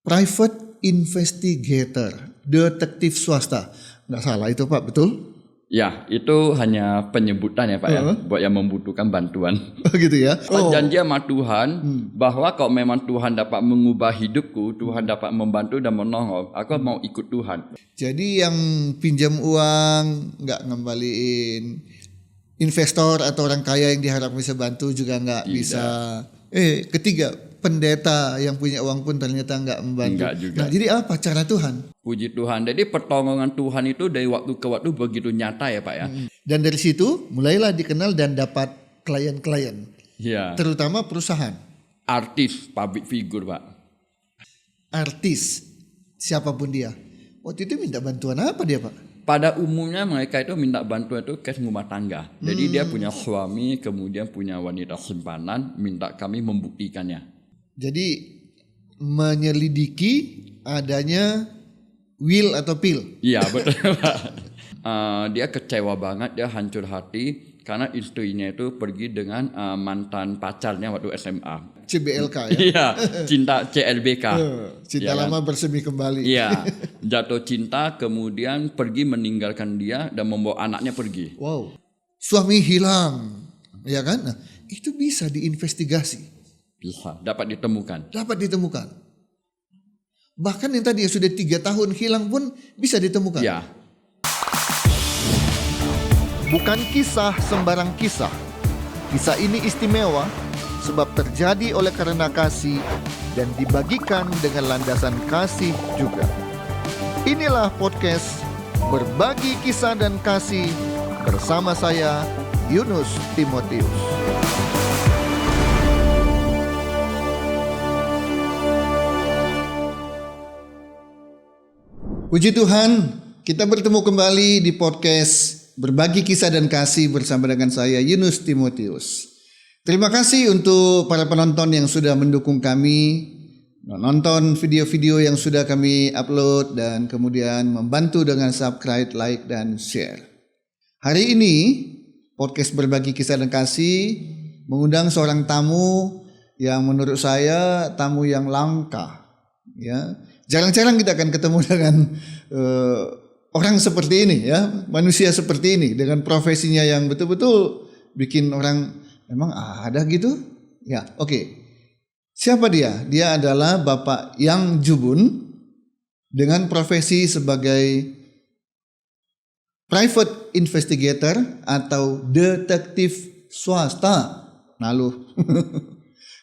Private investigator, detektif swasta. Nggak salah itu Pak, betul? Ya, itu hanya penyebutan ya Pak ya, buat yang membutuhkan bantuan. Gitu ya. Janji sama Tuhan bahwa kalau memang Tuhan dapat mengubah hidupku, Tuhan dapat membantu dan menolong, aku mau ikut Tuhan. Jadi yang pinjam uang nggak ngembaliin, investor atau orang kaya yang diharap bisa bantu juga nggak bisa. Ketiga, pendeta yang punya uang pun ternyata nggak membantu. Enggak juga. Nah, jadi apa cara Tuhan? Puji Tuhan. Jadi pertolongan Tuhan itu dari waktu ke waktu begitu nyata ya Pak ya. Dan dari situ mulailah dikenal dan dapat klien-klien. Iya. Terutama perusahaan. Artis, public figure Pak. Artis, siapapun dia. Waktu itu minta bantuan apa dia Pak? Pada umumnya mereka itu minta bantuan itu cash rumah tangga. Jadi dia punya suami, kemudian punya wanita simpanan, minta kami membuktikannya. Jadi menyelidiki adanya will atau pill. Iya betul Pak. Dia kecewa banget, dia hancur hati karena istrinya itu pergi dengan mantan pacarnya waktu SMA. CBLK ya? Iya, cinta CLBK. Cinta ya, lama kan? Bersemi kembali. Iya, jatuh cinta kemudian pergi meninggalkan dia dan membawa anaknya pergi. Wow, suami hilang, ya kan? Nah, itu bisa diinvestigasi. Bisa, dapat ditemukan. Dapat ditemukan. Bahkan yang tadi sudah 3 tahun hilang pun bisa ditemukan. Ya. Bukan kisah sembarang kisah. Kisah ini istimewa sebab terjadi oleh karena kasih dan dibagikan dengan landasan kasih juga. Inilah podcast Berbagi Kisah dan Kasih bersama saya Yunus Timotius. Puji Tuhan, kita bertemu kembali di podcast Berbagi Kisah dan Kasih bersama dengan saya Yunus Timotius. Terima kasih untuk para penonton yang sudah mendukung kami, nonton video-video yang sudah kami upload dan kemudian membantu dengan subscribe, like, dan share. Hari ini podcast Berbagi Kisah dan Kasih mengundang seorang tamu yang menurut saya tamu yang langka. Ya, jarang-jarang kita akan ketemu dengan orang seperti ini, ya, manusia seperti ini dengan profesinya yang betul-betul bikin orang memang ada gitu. Ya, oke. Siapa dia? Dia adalah Bapak Yang Jubun dengan profesi sebagai private investigator atau detektif swasta. Lalu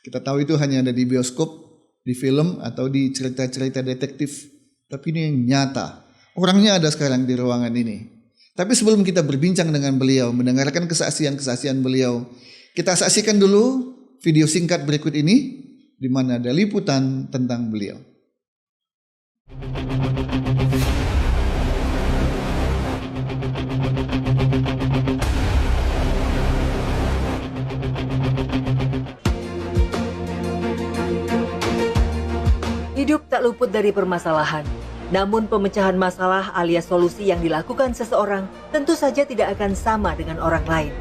kita tahu itu hanya ada di bioskop, di film atau di cerita-cerita detektif. Tapi ini yang nyata. Orangnya ada sekarang di ruangan ini. Tapi sebelum kita berbincang dengan beliau, mendengarkan kesaksian-kesaksian beliau, kita saksikan dulu video singkat berikut ini, di mana ada liputan tentang beliau. Hidup tak luput dari permasalahan. Namun pemecahan masalah alias solusi yang dilakukan seseorang tentu saja tidak akan sama dengan orang lain.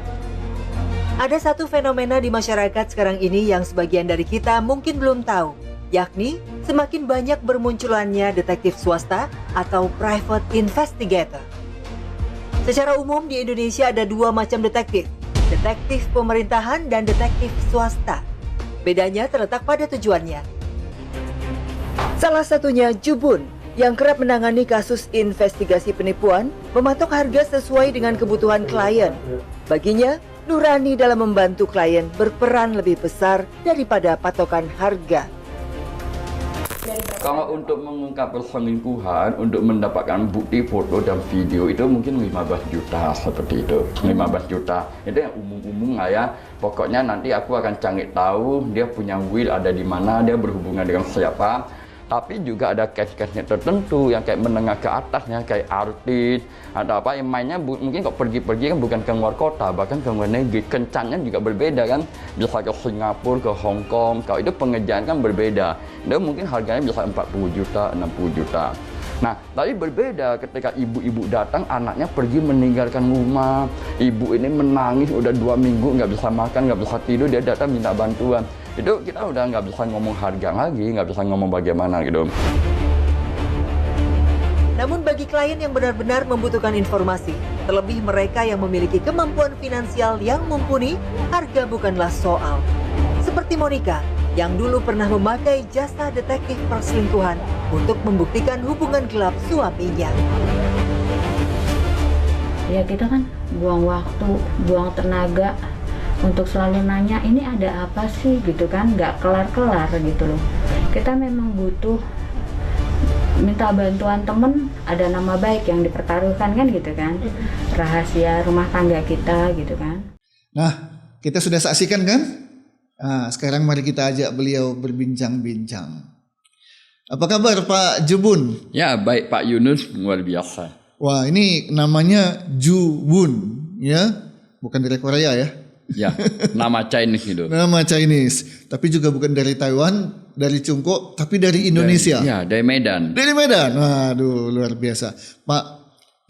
Ada satu fenomena di masyarakat sekarang ini yang sebagian dari kita mungkin belum tahu, yakni semakin banyak bermunculannya detektif swasta atau private investigator. Secara umum di Indonesia ada 2 macam detektif, detektif pemerintahan dan detektif swasta. Bedanya terletak pada tujuannya. Salah satunya Jubun, yang kerap menangani kasus investigasi penipuan, mematok harga sesuai dengan kebutuhan klien. Baginya, nurani dalam membantu klien berperan lebih besar daripada patokan harga. Kalau untuk mengungkap perselingkuhan, untuk mendapatkan bukti foto dan video itu mungkin 15 juta seperti itu. 15 juta. Itu yang umum-umum lah ya. Pokoknya nanti aku akan cari tahu dia punya will ada di mana, dia berhubungan dengan siapa. Tapi juga ada case-case-nya tertentu yang kayak menengah ke atasnya, kayak artis atau apa yang mainnya mungkin kok pergi-pergi kan bukan ke luar kota, bahkan ke luar negeri, kencannya juga berbeda kan, bisa ke Singapura, ke Hong Kong. Kalau itu pengerjaan kan berbeda, itu mungkin harganya bisa 40 juta, 60 juta. Nah, tapi berbeda ketika ibu-ibu datang, anaknya pergi meninggalkan rumah, ibu ini menangis udah 2 minggu nggak bisa makan, nggak bisa tidur, dia datang minta bantuan. itu kita udah nggak bisa ngomong harga lagi, nggak bisa ngomong bagaimana gitu. Namun bagi klien yang benar-benar membutuhkan informasi, terlebih mereka yang memiliki kemampuan finansial yang mumpuni, harga bukanlah soal. Seperti Monica, yang dulu pernah memakai jasa detektif perselingkuhan untuk membuktikan hubungan gelap suaminya. Ya kita kan buang waktu, buang tenaga untuk selalu nanya ini ada apa sih gitu kan, nggak kelar-kelar gitu loh. Kita memang butuh minta bantuan temen, ada nama baik yang dipertaruhkan kan gitu kan, rahasia rumah tangga kita gitu kan. Nah, kita sudah saksikan kan? Nah, sekarang mari kita ajak beliau berbincang-bincang. Apa kabar Pak Jubun? Ya baik Pak Yunus, luar biasa. Wah, ini namanya Jubun ya, bukan dari Korea ya. Ya, nama Chinese gitu. Nama Chinese, tapi juga bukan dari Taiwan, dari Cungko, tapi dari Indonesia. Dari Medan. Dari Medan. Waduh, luar biasa. Pak,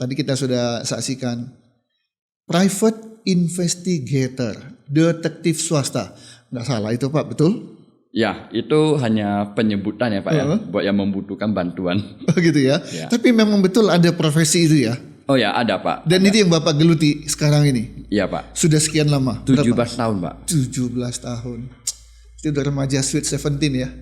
tadi kita sudah saksikan private investigator, detektif swasta. Nggak salah itu Pak, betul? Ya, itu hanya penyebutan ya Pak ya, buat yang membutuhkan bantuan. Oh gitu ya. Ya. Tapi memang betul ada profesi itu ya. Oh ya, ada Pak. Dan itu yang Bapak geluti sekarang ini. Iya Pak. Sudah sekian lama. 17 Berapa? tahun Pak. 17 tahun. Itu udah remaja sweet 17 ya.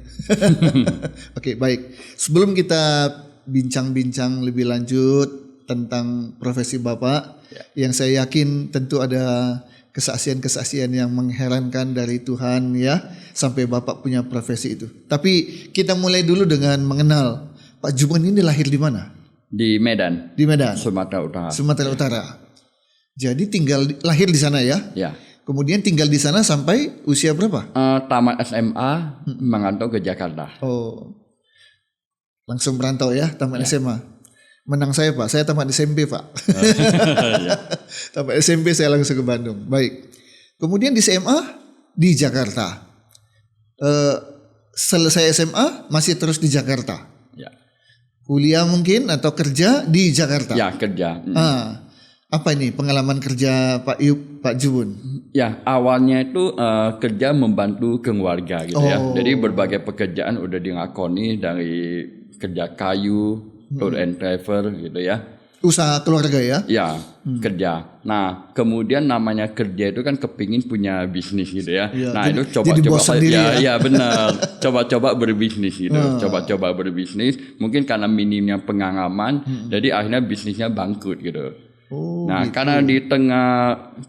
Oke, baik. Sebelum kita bincang-bincang lebih lanjut tentang profesi Bapak, yang saya yakin tentu ada kesaksian-kesaksian yang mengherankan dari Tuhan ya, sampai Bapak punya profesi itu. Tapi kita mulai dulu dengan mengenal Pak Jubun ini lahir di mana? Di Medan. Di Medan, Sumatera Utara. Sumatera Utara. Jadi lahir di sana ya? Ya. Kemudian tinggal di sana sampai usia berapa? Tamat SMA, merantau ke Jakarta. Oh, langsung merantau ya, tamat SMA. Menang saya Pak, saya tamat SMP Pak. Tamat SMP saya langsung ke Bandung. Baik. Kemudian di SMA di Jakarta. Selesai SMA masih terus di Jakarta. Ya. Kuliah mungkin atau kerja di Jakarta. Ya, kerja. Apa ini pengalaman kerja Pak Jubun? Ya, awalnya itu kerja membantu keluarga gitu ya. Jadi berbagai pekerjaan udah dilakoni, dari kerja kayu, tour and travel gitu ya. Usaha keluarga ya? Ya, kerja. Nah, kemudian namanya kerja itu kan kepingin punya bisnis gitu ya. Ya, Nah, jadi- itu jadi coba-coba bos sendiri ya? ya benar. Coba-coba berbisnis gitu. Coba-coba berbisnis, mungkin karena minimnya pengalaman, jadi akhirnya bisnisnya bangkrut gitu. Nah, karena di tengah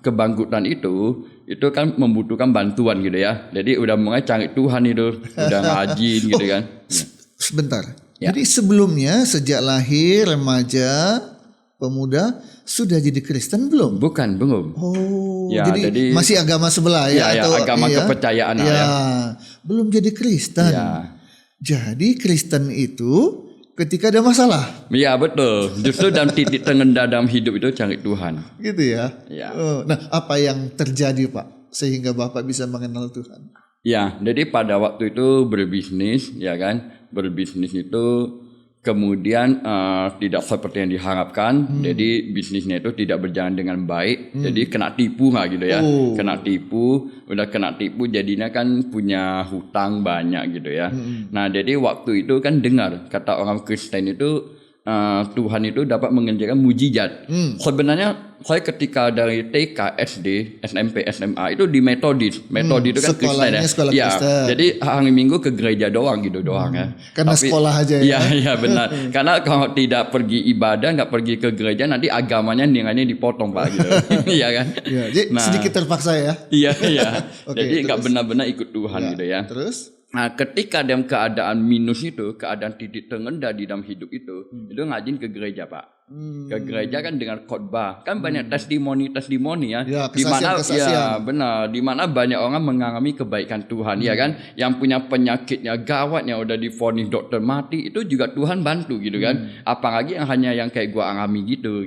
kebangkrutan itu kan membutuhkan bantuan gitu ya. Jadi udah mulai cari Tuhan itu, udah ngajin gitu kan. Sebentar. Ya. Jadi sebelumnya sejak lahir, remaja, pemuda sudah jadi Kristen belum? Bukan, belum. Oh, Ya, jadi masih agama sebelah ya? Ya, agama kepercayaan ya. ya. Belum jadi Kristen. Ya. Jadi Kristen itu ketika ada masalah, Iya betul. Justru dalam titik terendah dalam hidup itu cari Tuhan. gitu ya? Ya. Oh, nah, apa yang terjadi Pak sehingga Bapak bisa mengenal Tuhan? Ya, jadi pada waktu itu berbisnis, ya kan, berbisnis itu kemudian tidak seperti yang diharapkan. Jadi bisnisnya itu tidak berjalan dengan baik. Jadi kena tipu lah gitu ya. Kena tipu, udah kena tipu jadinya kan punya hutang banyak gitu ya. Nah, jadi waktu itu kan dengar kata orang Kristen itu Tuhan itu dapat mengerjakan mujizat. Sebenarnya saya ketika dari TK, SD, SMP, SMA itu di metodis. Metodis itu kan Kristen ya. Sekolah Ya, Kristen. jadi hari Minggu ke gereja doang gitu doang ya. Karena sekolah aja ya? Iya benar. Karena kalau tidak pergi ibadah, nggak pergi ke gereja, nanti agamanya nilainya dipotong Pak gitu. Iya kan? Ya, jadi sedikit terpaksa ya? Iya. Oke, Jadi nggak terus? benar-benar ikut Tuhan gitu ya. Terus? Nah, ketika dalam keadaan minus itu, keadaan titik terendah di dalam hidup itu ngajin ke gereja Pak. Ke gereja kan dengan khotbah, kan banyak testimoni ya, Ya, di mana kesaksian-kesaksian. ya benar, di mana banyak orang mengalami kebaikan Tuhan, ya kan, yang punya penyakitnya gawatnya udah divonis dokter mati, itu juga Tuhan bantu gitu kan, apalagi yang hanya yang kayak gua alami gitu.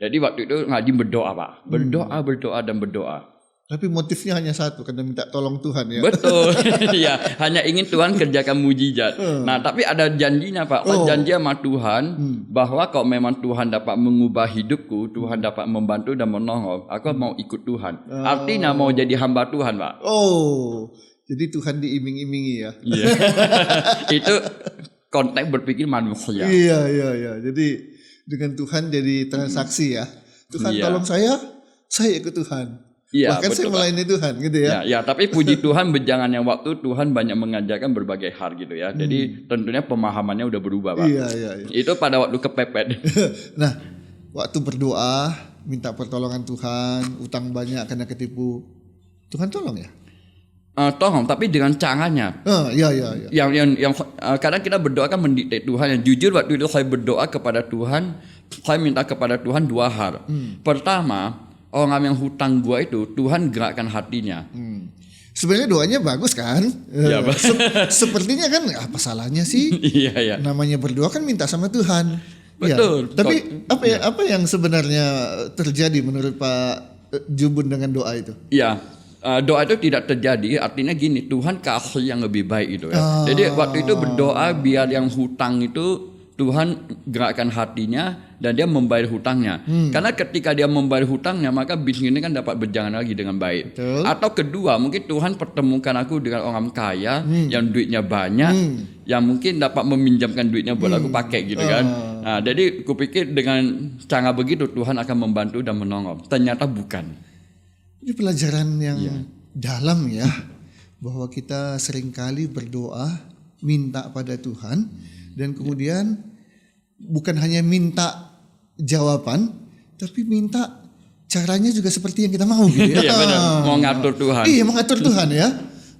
Jadi waktu itu ngajin berdoa Pak, berdoa dan berdoa. Tapi motifnya hanya satu, karena minta tolong Tuhan ya. Betul, ya hanya ingin Tuhan kerjakan mujizat. Nah, tapi ada janjinya Pak, janji sama Tuhan bahwa kalau memang Tuhan dapat mengubah hidupku, Tuhan dapat membantu dan menolong, aku mau ikut Tuhan. Artinya mau jadi hamba Tuhan Pak. Oh, Jadi Tuhan diiming-imingi ya. Iya. Itu konteks berpikir manusia. Iya. Jadi dengan Tuhan jadi transaksi ya. Tuhan Iya. tolong saya ikut Tuhan. Iya, Bahkan saya betul, Pak. melayani Tuhan gitu ya. Ya, tapi puji Tuhan berjalan yang waktu Tuhan banyak mengajarkan berbagai hal gitu ya. Jadi tentunya pemahamannya udah berubah, Pak. Iya. Itu pada waktu kepepet. Nah, waktu berdoa minta pertolongan Tuhan, utang banyak karena ketipu. Tuhan tolong ya? Tolong, tapi dengan caranya. Iya. Yang kadang kita berdoa kan mendikte Tuhan. Yang jujur waktu itu saya berdoa kepada Tuhan, saya minta kepada Tuhan 2 hal. Pertama, orang yang hutang gua itu Tuhan gerakkan hatinya. Sebenarnya doanya bagus kan? Iya, Pak. Sepertinya kan apa salahnya sih? Iya. Namanya berdoa kan minta sama Tuhan. Betul. Ya. Tapi apa yang sebenarnya terjadi menurut Pak Jubun dengan doa itu? Iya. Doa itu tidak terjadi, artinya gini, Tuhan kasih yang lebih baik itu ya. Jadi waktu itu berdoa biar yang hutang itu Tuhan gerakkan hatinya dan dia membayar hutangnya. Karena ketika dia membayar hutangnya maka bisnis ini kan dapat berjalan lagi dengan baik. Betul. Atau kedua, mungkin Tuhan pertemukan aku dengan orang kaya yang duitnya banyak, yang mungkin dapat meminjamkan duitnya buat aku pakai gitu kan. Nah, jadi kupikir dengan cara begitu Tuhan akan membantu dan menolong. Ternyata bukan. Ini pelajaran yang dalam ya, bahwa kita seringkali berdoa minta pada Tuhan dan kemudian bukan hanya minta jawaban, tapi minta caranya juga seperti yang kita mau gitu ya. Iya benar, mau ngatur Tuhan. Iya, mengatur Tuhan ya.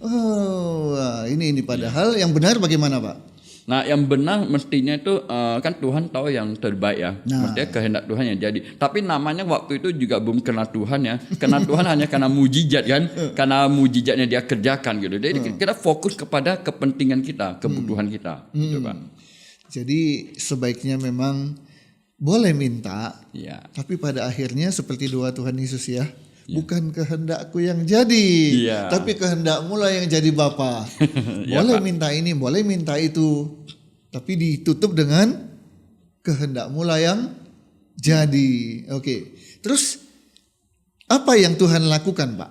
Oh, wah, ini padahal yang benar bagaimana, Pak? Nah, yang benar mestinya itu kan Tuhan tahu yang terbaik ya. Nah. Mestinya kehendak Tuhan yang jadi. Tapi namanya waktu itu juga belum kenal Tuhan ya. Kenal Tuhan hanya karena mujizat kan. Karena mujizatnya dia kerjakan gitu. Jadi kita fokus kepada kepentingan kita, kebutuhan kita. Gitu, Pak. Jadi sebaiknya memang boleh minta, Iya. tapi pada akhirnya seperti doa Tuhan Yesus ya, bukan kehendakku yang jadi, Iya. tapi kehendakmu lah yang jadi Bapa. Iya, Boleh Pak. minta ini, boleh minta itu, tapi ditutup dengan kehendakmu lah yang jadi. Oke. Terus apa yang Tuhan lakukan, Pak?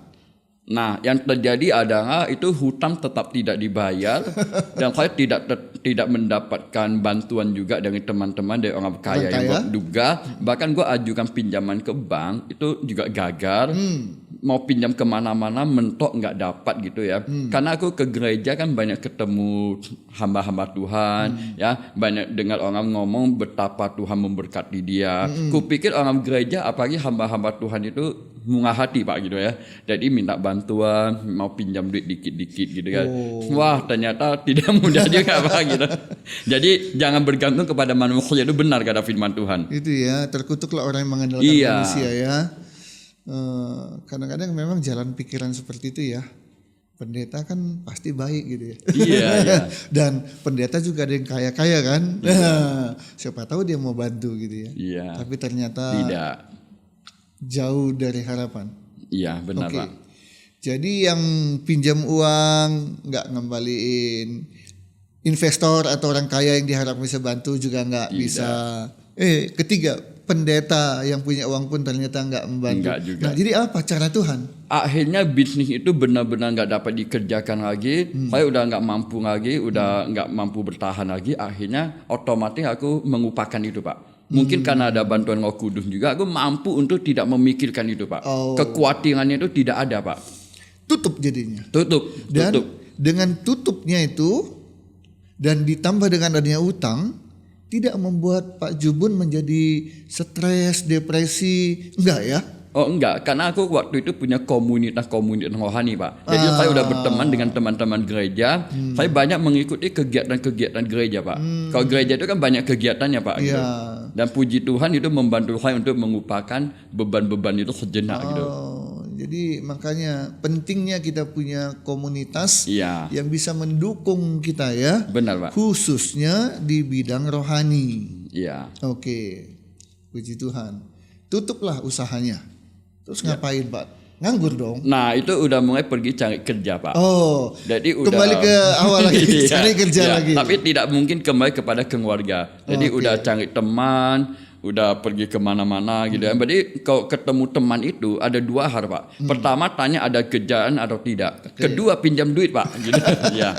Nah, yang terjadi adalah itu hutang tetap tidak dibayar dan saya tidak mendapatkan bantuan juga dari teman-teman dari orang kaya yang gue duga. Bahkan gue ajukan pinjaman ke bank itu juga gagal. Mau pinjam kemana-mana mentok nggak dapat gitu ya. Karena aku ke gereja kan banyak ketemu hamba-hamba Tuhan, ya banyak dengar orang ngomong betapa Tuhan memberkati dia. Kupikir orang gereja apalagi hamba-hamba Tuhan itu murah hati Pak gitu ya. Jadi minta bantuan, mau pinjam duit dikit-dikit gitu kan. Wah ternyata tidak mudah juga Pak gitu. Jadi jangan bergantung kepada manusia, itu benar kata firman Tuhan. Itu ya, terkutuklah orang yang mengandalkan manusia ya. Kadang-kadang memang jalan pikiran seperti itu ya. Pendeta kan pasti baik gitu ya. Iya. Dan pendeta juga ada yang kaya-kaya kan. Siapa tahu dia mau bantu gitu ya. Iya. Tapi ternyata Tidak. jauh dari harapan. Iya benar Oke. Pak. Jadi yang pinjam uang nggak ngembaliin, investor atau orang kaya yang diharap bisa bantu juga nggak bisa. Ketiga, pendeta yang punya uang pun ternyata nggak membantu. Nggak juga. Nah, jadi apa cara Tuhan? Akhirnya bisnis itu benar-benar nggak dapat dikerjakan lagi. Saya udah nggak mampu lagi, udah nggak mampu bertahan lagi. Akhirnya otomatis aku mengupakan itu Pak. Mungkin karena ada bantuan Roh Kudus juga, aku mampu untuk tidak memikirkan itu Pak. Kekhawatirannya itu tidak ada Pak. Tutup jadinya. Tutup. Dan dengan tutupnya itu dan ditambah dengan adanya utang, tidak membuat Pak Jubun menjadi stres, depresi, enggak ya? Oh enggak, karena aku waktu itu punya komunitas rohani Pak. Jadi saya udah berteman dengan teman-teman gereja. Saya banyak mengikuti kegiatan-kegiatan gereja Pak. Kalau gereja itu kan banyak kegiatannya Pak. Gitu. Dan puji Tuhan itu membantu saya untuk mengupakan beban-beban itu sejenak gitu. Jadi makanya pentingnya kita punya komunitas Iya. yang bisa mendukung kita ya. Benar Pak. Khususnya di bidang rohani. Iya. Oke, puji Tuhan. Tutuplah usahanya. Terus ngapain Pak? Nganggur dong. Nah itu udah mulai pergi cari kerja Pak. Oh, Jadi udah kembali ke awal lagi, Iya, cari kerja iya. lagi. Tapi tidak mungkin kembali kepada keluarga. Jadi udah cari teman, udah pergi kemana-mana gitu ya. Berarti kalau ketemu teman itu ada 2 hal Pak. Pertama tanya ada kerjaan atau tidak. Kedua pinjam duit Pak. Gitu. Ya.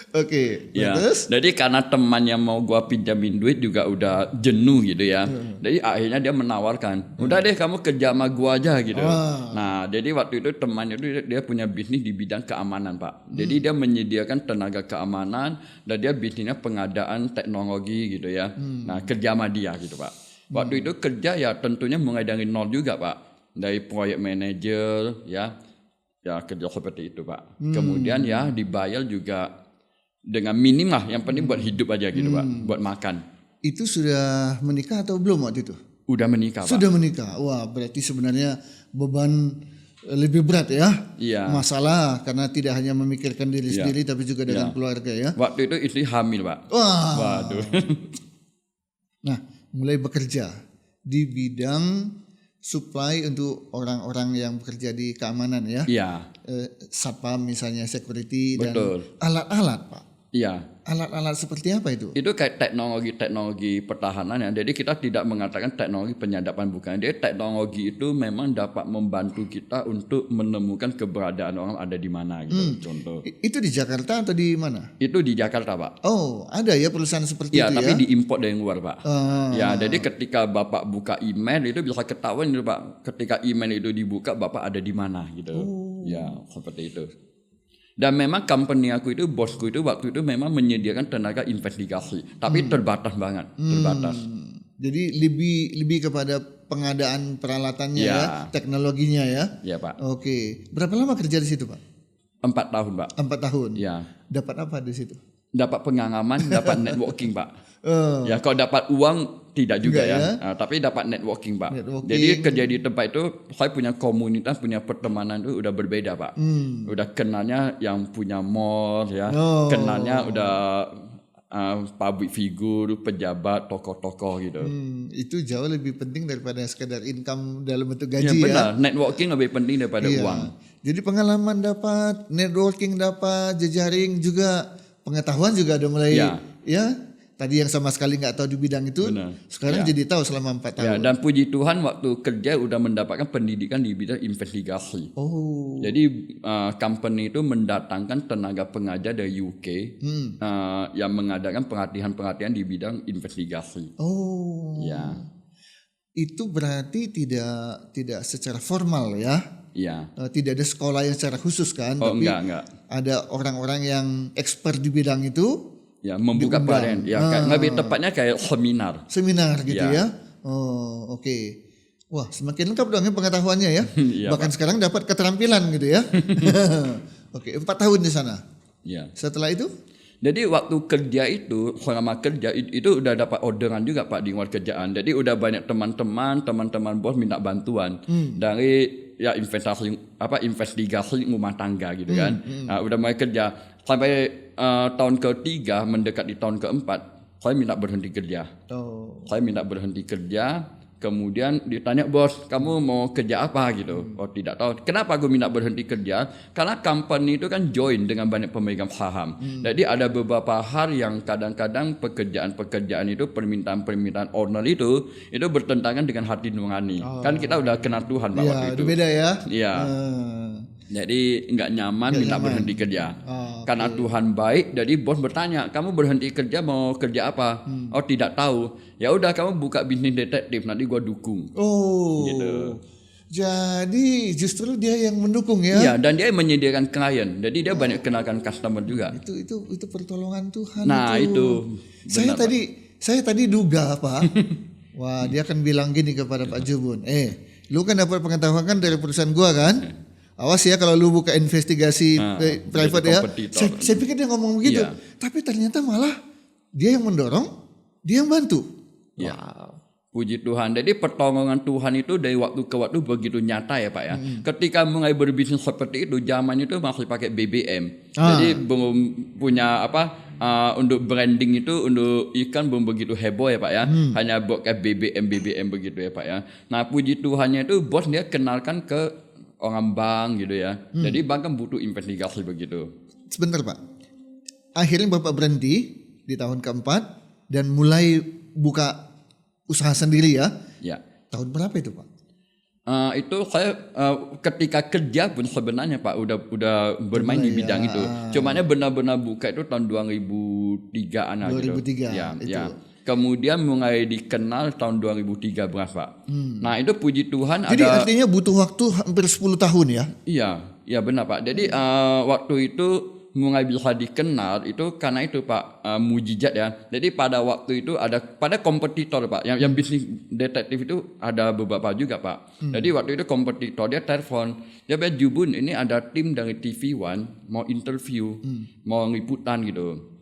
Oke. Ya, Terus? jadi karena teman yang mau gua pinjamin duit juga udah jenuh gitu ya. Jadi akhirnya dia menawarkan, udah deh kamu kerja sama gua aja gitu. Nah, jadi waktu itu temannya itu dia punya bisnis di bidang keamanan Pak. Jadi dia menyediakan tenaga keamanan dan dia bisnisnya pengadaan teknologi gitu ya. Nah, kerja sama dia gitu Pak. Waktu itu kerja ya tentunya mulai dari nol juga Pak. Dari proyek manajer ya kerja seperti itu Pak. Kemudian ya dibayar juga dengan minim lah, yang penting buat hidup aja gitu Pak, buat makan. Itu sudah menikah atau belum waktu itu? Udah menikah Pak. Sudah menikah. Wah, berarti sebenarnya beban lebih berat ya. Iya. Masalah karena tidak hanya memikirkan diri sendiri tapi juga dengan keluarga ya. Waktu itu istri hamil Pak. Wah. Waduh. Nah, mulai bekerja di bidang supply untuk orang-orang yang bekerja di keamanan ya. Iya. Satpam misalnya, security dan Betul. alat-alat Pak. Iya. Alat-alat seperti apa itu? Itu kayak teknologi pertahanan ya. Jadi kita tidak mengatakan teknologi penyadapan, bukan. Jadi teknologi itu memang dapat membantu kita untuk menemukan keberadaan orang ada di mana gitu. Contoh. Itu di Jakarta atau di mana? Itu di Jakarta Pak. Oh, ada ya perusahaan seperti Ya, itu tapi ya? diimpor dari luar Pak. Ya, jadi ketika Bapak buka email itu bisa ketahuan gitu Pak. Ketika email itu dibuka Bapak ada di mana gitu. Ya, seperti itu. Dan memang company aku itu, bosku itu waktu itu memang menyediakan tenaga investigasi, tapi terbatas banget, terbatas. Jadi lebih kepada pengadaan peralatannya ya, teknologinya ya. Ya Pak. Oke, berapa lama kerja di situ Pak? 4 tahun Pak. 4 tahun. Ya. Dapat apa di situ? Dapat pengalaman, dapat networking Pak. Oh. Ya, kalau dapat uang tidak juga Enggak ya. ya. Nah, tapi dapat networking Pak. Networking. Jadi kerja di tempat itu saya punya komunitas, punya pertemanan itu udah berbeda Pak. Udah kenalnya yang punya mall ya. Kenalnya udah public figure, pejabat, tokoh-tokoh gitu. Itu jauh lebih penting daripada sekedar income dalam bentuk Ya gaji ya. benar, networking lebih penting daripada Iya. uang. Jadi pengalaman dapat, networking dapat, jejaring juga, pengetahuan juga ada mulai ya. Tadi yang sama sekali nggak tahu di bidang itu, Benar. sekarang jadi tahu selama 4 Ya, tahun. dan puji Tuhan waktu kerja udah mendapatkan pendidikan di bidang investigasi. Oh. Jadi company itu mendatangkan tenaga pengajar dari UK yang mengadakan pelatihan-pelatihan di bidang investigasi. Oh. Ya, Itu berarti tidak secara formal ya. iya. Tidak ada sekolah yang secara khusus kan, Oh tapi enggak. ada orang-orang yang expert di bidang itu, Ya, membuka pelatihan. Ya, lebih tepatnya kayak seminar. seminar gitu Ya. ya. Oh, oke. Wah, semakin lengkap dong ya pengetahuannya ya. Iya, Bahkan sekarang dapat keterampilan gitu ya. Oke, 4 tahun di sana. Ya. Setelah itu? Jadi waktu kerja itu, selama kerja itu udah dapat orderan juga Pak di luar kerjaan. Jadi udah banyak teman-teman bos minta bantuan dari ya investigasi rumah tangga gitu kan. Nah, udah mulai kerja sampai tahun ketiga mendekati tahun keempat, saya minta berhenti kerja. Oh. Saya minta berhenti kerja. Kemudian ditanya bos, kamu mau kerja apa gitu? Oh tidak tahu. Kenapa aku minta berhenti kerja? Karena company itu kan join dengan banyak pemegang saham. Jadi ada beberapa hal yang kadang-kadang pekerjaan itu permintaan owner itu bertentangan dengan hati nurani. Kan kita udah kenal Tuhan Pak waktu Iya, itu. beda ya. Iya. Jadi nggak nyaman minta berhenti kerja. Karena Tuhan baik, jadi bos bertanya, kamu berhenti kerja mau kerja apa? Oh tidak tahu. Ya udah kamu buka bisnis detektif, nanti gua dukung. Oh. Gitu. Jadi justru dia yang mendukung ya. Iya, dan dia menyediakan klien. Jadi dia banyak kenalkan customer juga. Itu pertolongan Tuhan. Nah, itu. Saya Benar, saya tadi duga Pak. Wah, dia akan bilang gini kepada Pak Jubun, lu kan dapat pengetahuan kan dari perusahaan gua kan? Awas ya kalau lu buka investigasi private ya. Saya pikir dia ngomong begitu. Iya. Tapi ternyata malah dia yang mendorong, dia yang bantu. Ya. Puji Tuhan. Jadi pertolongan Tuhan itu dari waktu ke waktu begitu nyata ya Pak ya. Ketika mulai berbisnis seperti itu, zaman itu masih pakai BBM. Jadi belum punya untuk branding itu untuk ikan belum begitu heboh ya Pak ya. Hanya buat kayak BBM begitu ya Pak ya. Nah puji Tuhannya itu bos dia kenalkan ke orang bank gitu ya. Jadi bank kan butuh investigasi begitu. Sebentar Pak. Akhirnya Bapak berhenti di tahun keempat dan mulai buka usaha sendiri ya. Ya. Tahun berapa itu Pak? Itu saya ketika kerja pun sebenarnya Pak udah bermain di bidang itu. Cumannya benar-benar buka itu tahun 2003-an 2003 gitu. Ya, itu. ya. Kemudian mulai dikenal tahun 2013 Pak. Nah itu puji Tuhan Jadi ada. artinya butuh waktu hampir 10 tahun ya? Iya benar Pak. Jadi waktu itu mulai bisa dikenal itu karena itu Pak, mujizat ya. Jadi pada waktu itu pada kompetitor Pak, yang bisnis detektif itu ada beberapa juga Pak. Jadi waktu itu kompetitor dia telepon, dia bilang Jubun ini ada tim dari TV One mau interview, mau liputan gitu.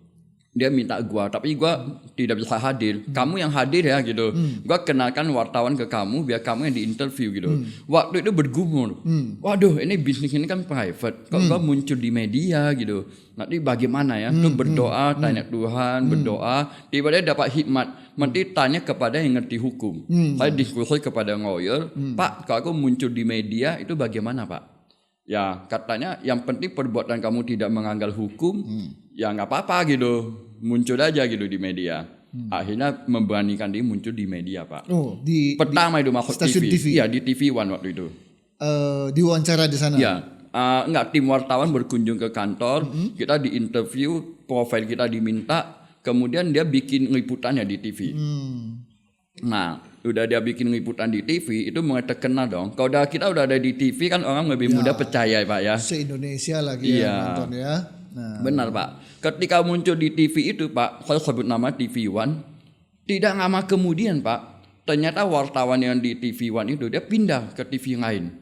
Dia minta gua, tapi gua tidak bisa hadir. Kamu yang hadir ya gitu. Gua kenalkan wartawan ke kamu biar kamu yang diinterview gitu. Waktu itu bergumul. Waduh, ini bisnis ini kan private. Kok gua muncul di media gitu. Nanti bagaimana ya? Tuh berdoa, tanya Tuhan, berdoa. Tiba-tiba dapat hikmat. Nanti tanya kepada yang ngerti hukum. Saya diskusi kepada lawyer. Pak, kalau aku muncul di media itu bagaimana Pak? Ya katanya yang penting perbuatan kamu tidak melanggar hukum. Ya nggak apa-apa gitu. Muncul aja gitu di media. Akhirnya memberanikan dia muncul di media Pak. Oh, Pertama itu masuk stasiun TV. Iya di TV One waktu itu. Diwawancara di sana. Iya. Enggak, tim wartawan berkunjung ke kantor, kita diinterview, profil kita diminta, kemudian dia bikin liputannya di TV. Nah, udah dia bikin liputan di TV itu mulai terkenal dong. Kalau kita udah ada di TV kan orang lebih mudah percaya Pak ya. Se-Indonesia lagi yang nonton ya. Nah. Benar Pak. Ketika muncul di TV itu Pak, saya sebut nama TV One. Tidak lama kemudian Pak, ternyata wartawan yang di TV One itu dia pindah ke TV lain.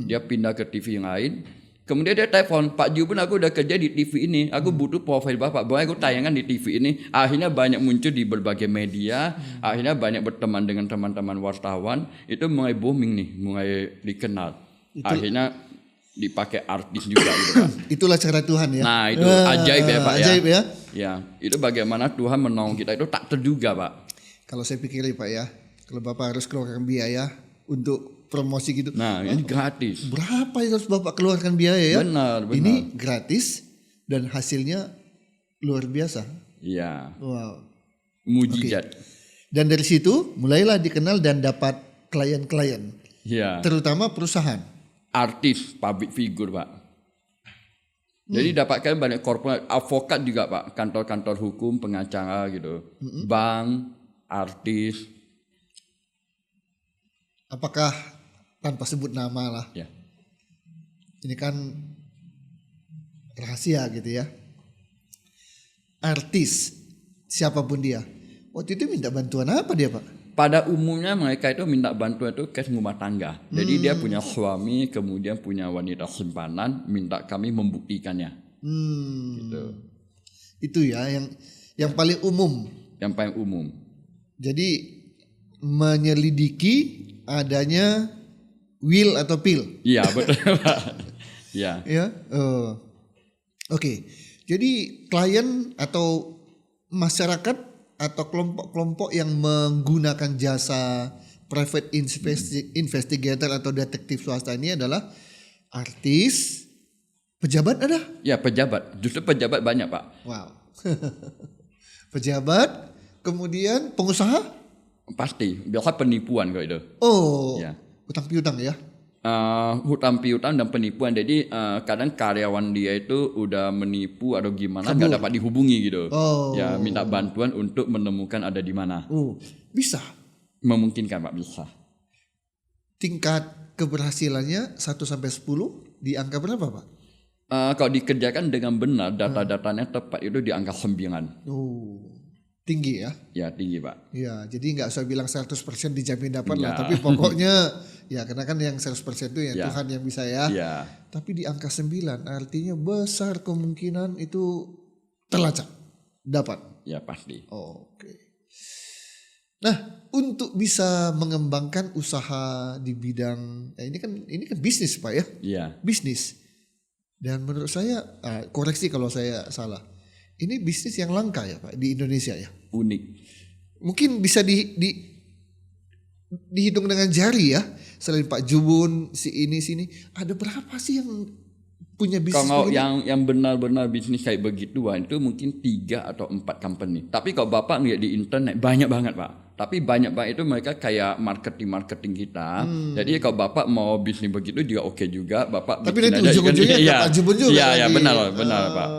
Dia pindah ke TV lain. Kemudian dia telepon, Pak Jubun aku udah kerja di TV ini, aku butuh profil Bapak, boleh aku tayangan di TV ini. Akhirnya banyak muncul di berbagai media, akhirnya banyak berteman dengan teman-teman wartawan, itu mulai booming nih, mulai dikenal. Akhirnya dipakai artis juga gitu Pak. Itulah cara Tuhan ya. Nah itu ajaib ya Pak ya. Ajaib ya. Ya, itu bagaimana Tuhan menolong kita itu tak terduga Pak. Kalau saya pikir Pak ya, kalau Bapak harus keluarkan biaya untuk promosi gitu. Nah ini gratis. Berapa yang harus Bapak keluarkan biaya ya? Benar. Ini gratis dan hasilnya luar biasa. Iya. Wow. Mujizat. Dan dari situ mulailah dikenal dan dapat klien-klien. Iya. Terutama perusahaan. Artis, public figure Pak. Jadi dapatkan banyak korporat, advokat juga Pak, kantor-kantor hukum, pengacara gitu, bank, artis. Apakah tanpa sebut nama lah? Ya. Ini kan rahasia gitu ya. Artis, siapapun dia, waktu itu minta bantuan apa dia Pak? Pada umumnya mereka itu minta bantuan itu kes rumah tangga. Jadi dia punya suami, kemudian punya wanita simpanan, minta kami membuktikannya. Gitu. Itu ya yang paling umum. Yang paling umum. Jadi menyelidiki adanya will atau pill. Iya betul Pak. Iya. Ya. Oke. Jadi klien atau masyarakat atau kelompok-kelompok yang menggunakan jasa private investigator atau detektif swasta ini adalah artis, pejabat ada? Ya pejabat, justru pejabat banyak Pak. Wow. Pejabat, kemudian pengusaha? Pasti, biasa penipuan kok itu. Oh, Ya. utang piutang ya? Hutang piutang dan penipuan. Jadi kadang karyawan dia itu udah menipu atau gimana nggak dapat dihubungi gitu. Oh. Ya minta bantuan untuk menemukan ada di mana. Oh, bisa. Memungkinkan Pak, bisa. Tingkat keberhasilannya 1 sampai 10 di angka berapa Pak? Kalau dikerjakan dengan benar, data-datanya tepat itu di angka 9. Oh, tinggi ya? Ya tinggi Pak. Ya, jadi nggak usah bilang 100% dijamin dapat lah. Ya. Tapi pokoknya ya karena kan yang 100% itu ya Ya. Tuhan yang bisa ya. Ya. Tapi di angka 9 artinya besar kemungkinan itu terlacak. Dapat. Ya pasti. Oke. Nah, untuk bisa mengembangkan usaha di bidang ini kan bisnis Pak ya? Iya. Bisnis. Dan menurut saya koreksi kalau saya salah. Ini bisnis yang langka ya Pak di Indonesia ya. Unik. Mungkin bisa dihitung dengan jari ya. Selain Pak Jubun, si ini sini, ada berapa sih yang punya bisnis Kalau begini? yang benar-benar bisnis kayak begituan itu mungkin 3 atau 4 company. Tapi kalau Bapak lihat di internet banyak banget Pak. Tapi banyak banget itu mereka kayak marketing kita. Jadi kalau Bapak mau bisnis begitu juga oke juga. Bapak Tapi bikin nanti aja ujung-ujungnya iya. Pak Jubun juga Iya, lagi. benar Pak.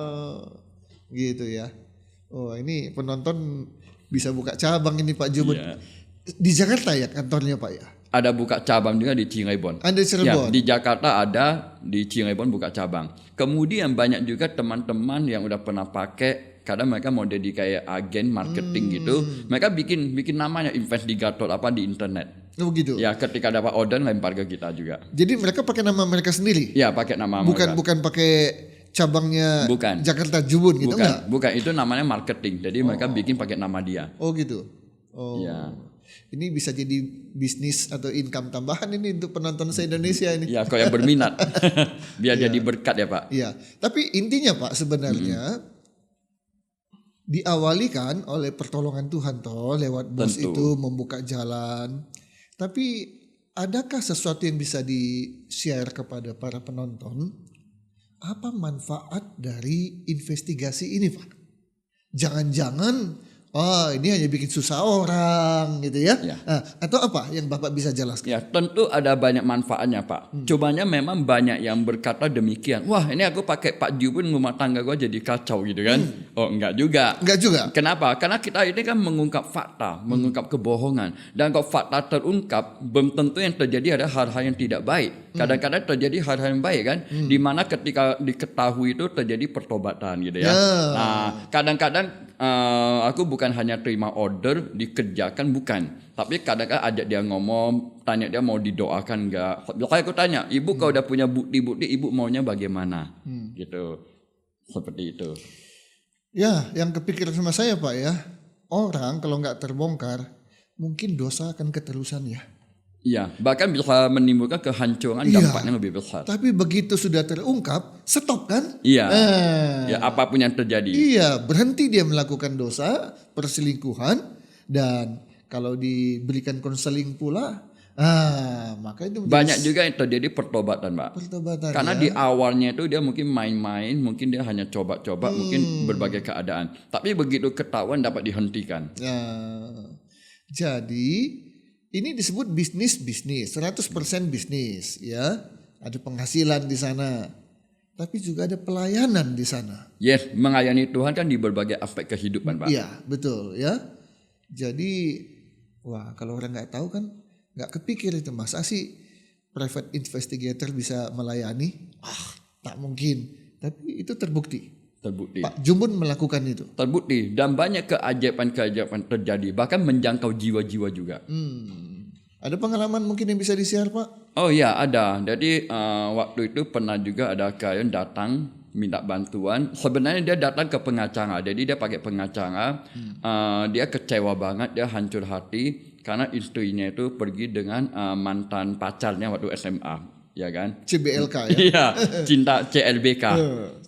Gitu ya. Oh, ini penonton bisa buka cabang ini Pak Jubun. Iya. Di Jakarta ya kantornya Pak ya? Ada buka cabang juga di Cirebon. Ada di Cirebon. Ya, di Jakarta ada, di Cirebon buka cabang. Kemudian banyak juga teman-teman yang udah pernah pakai, kadang mereka mau jadi kayak agen marketing gitu. Mereka bikin namanya investigator apa di internet. Oh begitu. Ya, ketika dapat order lempar ke kita juga. Jadi mereka pakai nama mereka sendiri? Ya, pakai nama mereka. Bukan pakai cabangnya Bukan. Jakarta Jubun gitu enggak? Bukan, itu namanya marketing. Jadi mereka bikin pakai nama dia. Oh gitu. Oh. Ya. Ini bisa jadi bisnis atau income tambahan ini untuk penonton se-Indonesia ini. Ya, kalau yang berminat. Biar jadi berkat ya, Pak. Iya. Tapi intinya Pak sebenarnya diawali kan oleh pertolongan Tuhan toh lewat bos Tentu. itu membuka jalan. Tapi adakah sesuatu yang bisa di-share kepada para penonton? Apa manfaat dari investigasi ini Pak? Jangan-jangan ini hanya bikin susah orang gitu ya. Ya. Atau apa yang Bapak bisa jelaskan? Ya, tentu ada banyak manfaatnya, Pak. Cumanya memang banyak yang berkata demikian. Wah, ini aku pakai Pak Jubun rumah tangga gua jadi kacau gitu kan. Oh, enggak juga. Enggak juga. Kenapa? Karena kita ini kan mengungkap fakta, mengungkap kebohongan. Dan kalau fakta terungkap, belum tentu yang terjadi ada hal-hal yang tidak baik. Kadang-kadang terjadi hal-hal yang baik kan. Di mana ketika diketahui itu terjadi pertobatan gitu ya. Nah, kadang-kadang aku bukan hanya terima order dikerjakan, bukan, tapi kadang-kadang ajak dia ngomong, tanya dia mau didoakan enggak. Kayak aku tanya, ibu kalau udah punya bukti-bukti, ibu maunya bagaimana, gitu, seperti itu. Ya, yang kepikiran sama saya Pak ya, orang kalau nggak terbongkar, mungkin dosa akan keterusan ya. Iya, bahkan bisa menimbulkan kehancuran, Iya. dampaknya lebih besar. Tapi begitu sudah terungkap, stop kan? Iya, ya apapun yang terjadi. Iya, berhenti dia melakukan dosa, perselingkuhan, dan kalau diberikan konseling pula, maka itu menjadi Banyak juga yang terjadi pertobatan, Pak. pertobatan. Karena ya. di awalnya itu dia mungkin main-main, mungkin dia hanya coba-coba, mungkin berbagai keadaan. Tapi begitu ketahuan dapat dihentikan. Ya, jadi ini disebut bisnis, 100% bisnis ya. Ada penghasilan di sana. Tapi juga ada pelayanan di sana. Yes, melayani Tuhan kan di berbagai aspek kehidupan, Pak. Iya, betul ya. Jadi wah, kalau orang nggak tahu kan nggak kepikir itu, masa sih private investigator bisa melayani? Tak mungkin. Tapi itu terbukti. Terbukti. Pak Jubun melakukan itu. Terbukti dan banyak keajaiban-keajaiban terjadi, bahkan menjangkau jiwa-jiwa juga. Ada pengalaman mungkin yang bisa di-share Pak? Oh ya, ada. Jadi waktu itu pernah juga ada klien datang minta bantuan. Sebenarnya dia datang ke pengacara. Jadi dia pakai pengacara. Dia kecewa banget, dia hancur hati karena istrinya itu pergi dengan mantan pacarnya waktu SMA. Ya kan? CBLK ya. Iya, cinta CLBK.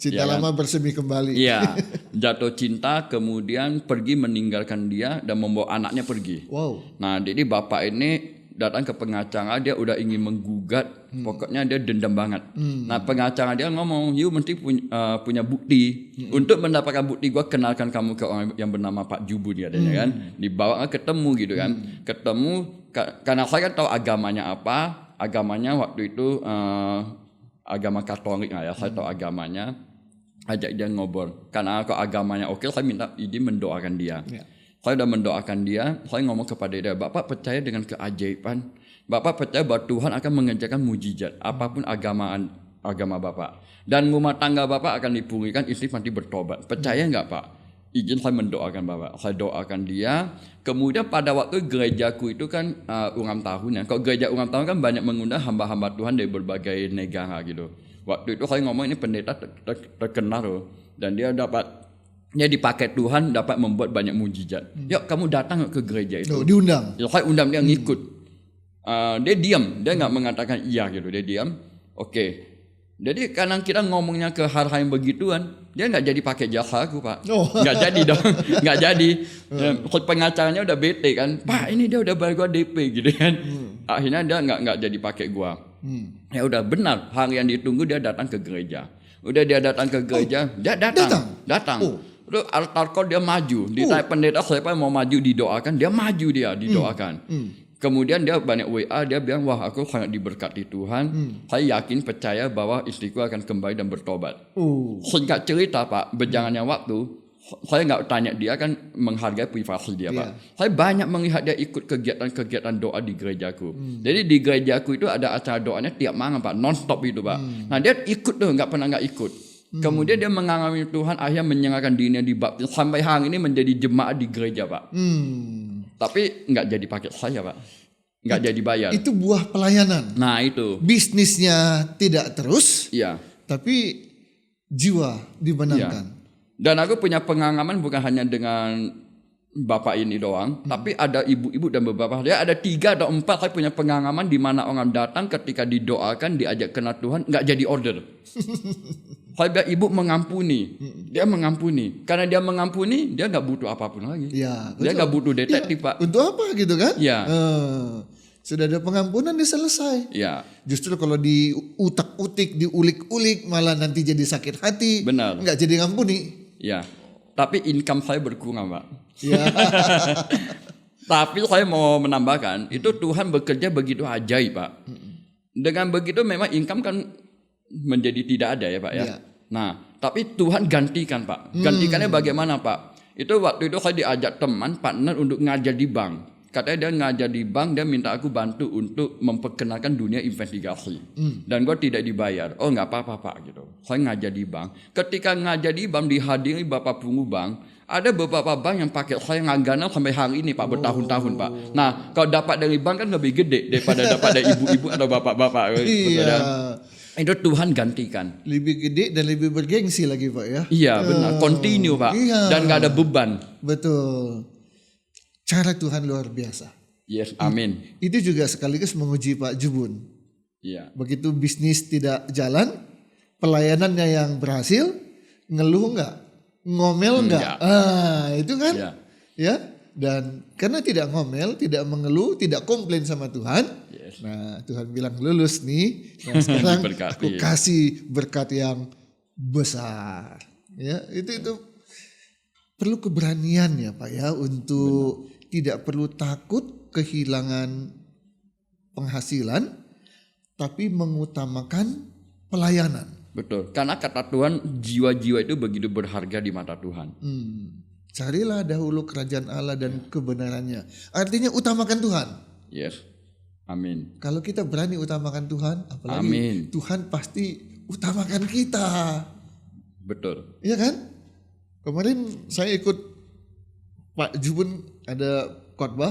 Cinta Ya kan? lama bersemi kembali. Iya, jatuh cinta kemudian pergi meninggalkan dia dan membawa anaknya pergi. Wow. Nah, jadi bapak ini datang ke pengacara, dia udah ingin menggugat, pokoknya dia dendam banget. Nah, pengacara dia ngomong, you mesti punya bukti. Untuk mendapatkan bukti, gua kenalkan kamu ke orang yang bernama Pak Jubun katanya kan. Dibawa ketemu gitu kan. Ketemu karena saya kan tahu agamanya apa. Agamanya waktu itu agama Katolik ya, saya tahu agamanya. Ajak dia ngobrol. Karena kalau agamanya oke, saya minta izin mendoakan dia. Ya. Saya sudah mendoakan dia, saya ngomong kepada dia, Bapak percaya dengan keajaiban, Bapak percaya bahwa Tuhan akan mengerjakan mujizat, apapun agama Bapak. Dan rumah tangga Bapak akan dipulihkan, istri nanti bertobat. Percaya enggak Pak? Izin saya mendoakan Bapak. Saya doakan dia. Kemudian pada waktu gerejaku itu kan ulang tahun ya. Kalau gereja ulang tahun kan banyak mengundang hamba-hamba Tuhan dari berbagai negara gitu. Waktu itu saya ngomong ini pendeta terkenal loh. Dan dia dipakai Tuhan dapat membuat banyak mujizat. Yuk kamu datang ke gereja itu. Diundang. Ya, saya undang dia ngikut. Dia diam, dia nggak mengatakan iya gitu. Dia diam. Oke. Jadi kadang kita ngomongnya ke hal-hal yang begituan, dia nggak jadi pakai jasa aku Pak. Nggak jadi dong, nggak jadi. Pengacaranya udah bete kan. Pak ini dia udah bayar gua DP gitu kan. Akhirnya dia nggak jadi pakai gua. Ya udah benar, hari yang ditunggu dia datang ke gereja. Udah dia datang ke gereja, dia datang. Oh. Terus altar call dia maju. Ditanya pendeta siapa yang mau maju didoakan, dia maju didoakan. Kemudian dia banyak WA, dia bilang, wah aku sangat diberkati Tuhan. Saya yakin percaya bahwa istriku akan kembali dan bertobat. Singkat cerita Pak, berjalannya waktu, saya nggak tanya dia, kan menghargai privasi dia Pak. Saya banyak melihat dia ikut kegiatan-kegiatan doa di gerejaku. Jadi di gerejaku itu ada acara doanya tiap malam Pak, non-stop itu Pak. Nah dia ikut tuh, nggak pernah nggak ikut. Kemudian dia mengalami Tuhan, akhirnya menyerahkan dirinya dibaptis. Sampai hari ini menjadi jemaat di gereja Pak. Tapi nggak jadi paket saya Pak, nggak jadi bayar. Itu buah pelayanan. Nah itu. Bisnisnya tidak terus, Iya. tapi jiwa dimenangkan. Dan aku punya pengalaman bukan hanya dengan bapak ini doang, tapi ada ibu-ibu dan beberapa. Dia ada 3 atau 4 saya punya pengalaman di mana orang datang ketika didoakan, diajak kenal Tuhan, nggak jadi order. Saya bilang ibu mengampuni, dia mengampuni. Karena dia mengampuni, dia nggak butuh apapun lagi. Ya, Dia nggak butuh detektif Pak. Untuk apa gitu kan? Ya. Sudah ada pengampunan, dia selesai. Ya. Justru kalau diutak-utik, diulik-ulik, malah nanti jadi sakit hati. Benar. Nggak jadi ngampuni. Ya. Tapi income saya berkurang Pak. Ya. Tapi saya mau menambahkan, itu Tuhan bekerja begitu ajaib Pak. Dengan begitu memang income kan menjadi tidak ada ya Pak ya. Ya. Nah, tapi Tuhan gantikan Pak. Gantikannya bagaimana Pak? Itu waktu itu saya diajak teman, partner untuk ngajar di bank. Katanya dia ngajar di bank, dia minta aku bantu untuk memperkenalkan dunia investigasi. Dan gue tidak dibayar. Oh nggak apa-apa Pak gitu. Saya ngajar di bank. Ketika ngajar di bank dihadiri Bapak Pungu Bank, ada beberapa bank yang pakai saya ngagana sampai hari ini Pak, bertahun-tahun Pak. Nah kalau dapat dari bank kan lebih gede daripada dapat dari ibu-ibu atau bapak-bapak. Iya. Itu Tuhan gantikan. Lebih gede dan lebih bergengsi lagi Pak ya. Iya benar, continue Pak. Iya. Dan nggak ada beban. Betul. Cara Tuhan luar biasa. Yes, amin. Itu juga sekaligus menguji Pak Jubun. Iya. Begitu bisnis tidak jalan, pelayanannya yang berhasil, ngeluh nggak? Ngomel nggak? Itu kan? Iya. Ya. Dan karena tidak ngomel, tidak mengeluh, tidak komplain sama Tuhan. Yes. Nah Tuhan bilang lulus nih. Nah, sekarang Berkati. aku kasih berkat yang besar. Ya itu perlu keberanian ya Pak ya untuk tidak perlu takut kehilangan penghasilan, tapi mengutamakan pelayanan. Betul. Karena kata Tuhan, jiwa-jiwa itu begitu berharga di mata Tuhan. Carilah dahulu kerajaan Allah dan kebenarannya. Artinya utamakan Tuhan. Yes. Amin. Kalau kita berani utamakan Tuhan, apalagi Amin. Tuhan pasti utamakan kita. Betul. Iya kan? Kemarin saya ikut Pak Jubun ada khotbah,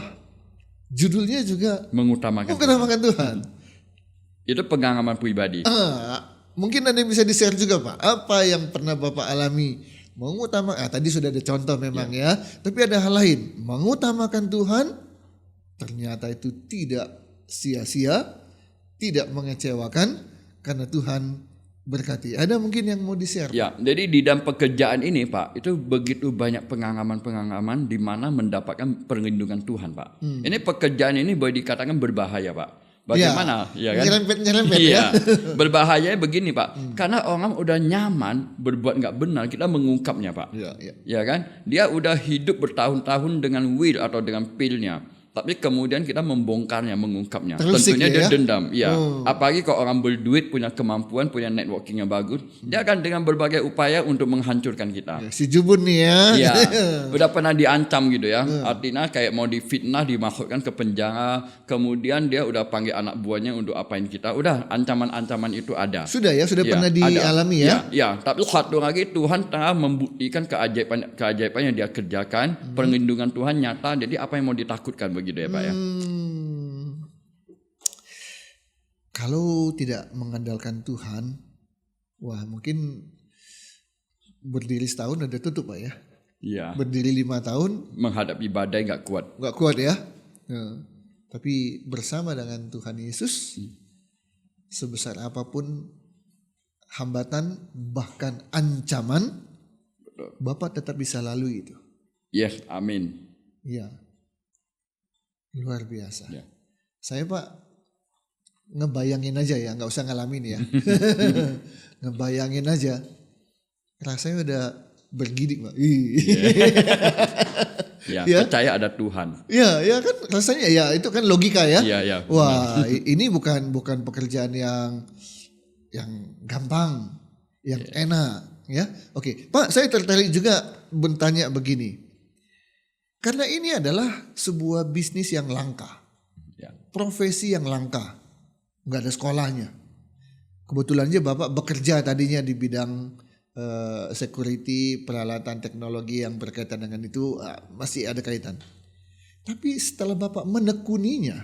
judulnya juga Mengutamakan Tuhan. Itu pengalaman pribadi. Mungkin ada yang bisa di-share juga Pak. Apa yang pernah Bapak alami? Mengutamakan, tadi sudah ada contoh memang ya. Tapi ada hal lain. Mengutamakan Tuhan, ternyata itu tidak sia-sia, tidak mengecewakan, karena Tuhan berkati. Ada mungkin yang mau di-share? Ya, jadi di dalam pekerjaan ini Pak, itu begitu banyak pengalaman-pengalaman di mana mendapatkan perlindungan Tuhan Pak. Ini pekerjaan ini boleh dikatakan berbahaya Pak. Bagaimana? Ya kan? Nyerempet Iya. ya. Berbahayanya begini Pak. Karena orang udah nyaman berbuat nggak benar, kita mengungkapnya Pak. Iya. Ya kan? Dia udah hidup bertahun-tahun dengan will atau dengan pilnya. Tapi kemudian kita membongkarnya, mengungkapnya. Terusik Tentunya dia ya? dendam. Ya. Apalagi kalau orang berduit, punya kemampuan, punya networking yang bagus, dia akan dengan berbagai upaya untuk menghancurkan kita. Ya, si Jubun nih ya. Iya, udah pernah diancam gitu ya. Artinya kayak mau difitnah, dimasukkan ke penjara. Kemudian dia udah panggil anak buahnya untuk apain kita. Udah ancaman-ancaman itu ada. Sudah pernah ada. dialami ya. Ya, tapi satu lagi Tuhan tengah membuktikan keajaiban yang dia kerjakan. Perlindungan Tuhan nyata. Jadi apa yang mau ditakutkan begitu ya Pak ya? Kalau tidak mengandalkan Tuhan, wah mungkin berdiri setahun udah tutup Pak ya. Iya. Berdiri 5 tahun Menghadapi badai nggak kuat. nggak kuat ya. Tapi bersama dengan Tuhan Yesus, sebesar apapun hambatan bahkan ancaman, Bapak tetap bisa lalui itu. Yes, amin. Iya. Luar biasa. Ya. Saya Pak ngebayangin aja ya, nggak usah ngalamin ya. Ngebayangin aja, rasanya udah bergidik, Pak. Ya, Ya. percaya ada Tuhan. Ya, ya kan rasanya ya itu kan logika ya. Iya, iya. Wah, ini bukan pekerjaan yang gampang, yang enak, ya. Oke, Pak, saya tertarik juga bertanya begini. Karena ini adalah sebuah bisnis yang langka, Ya. profesi yang langka, nggak ada sekolahnya. Kebetulan aja Bapak bekerja tadinya di bidang security, peralatan teknologi yang berkaitan dengan itu masih ada kaitan. Tapi setelah Bapak menekuninya,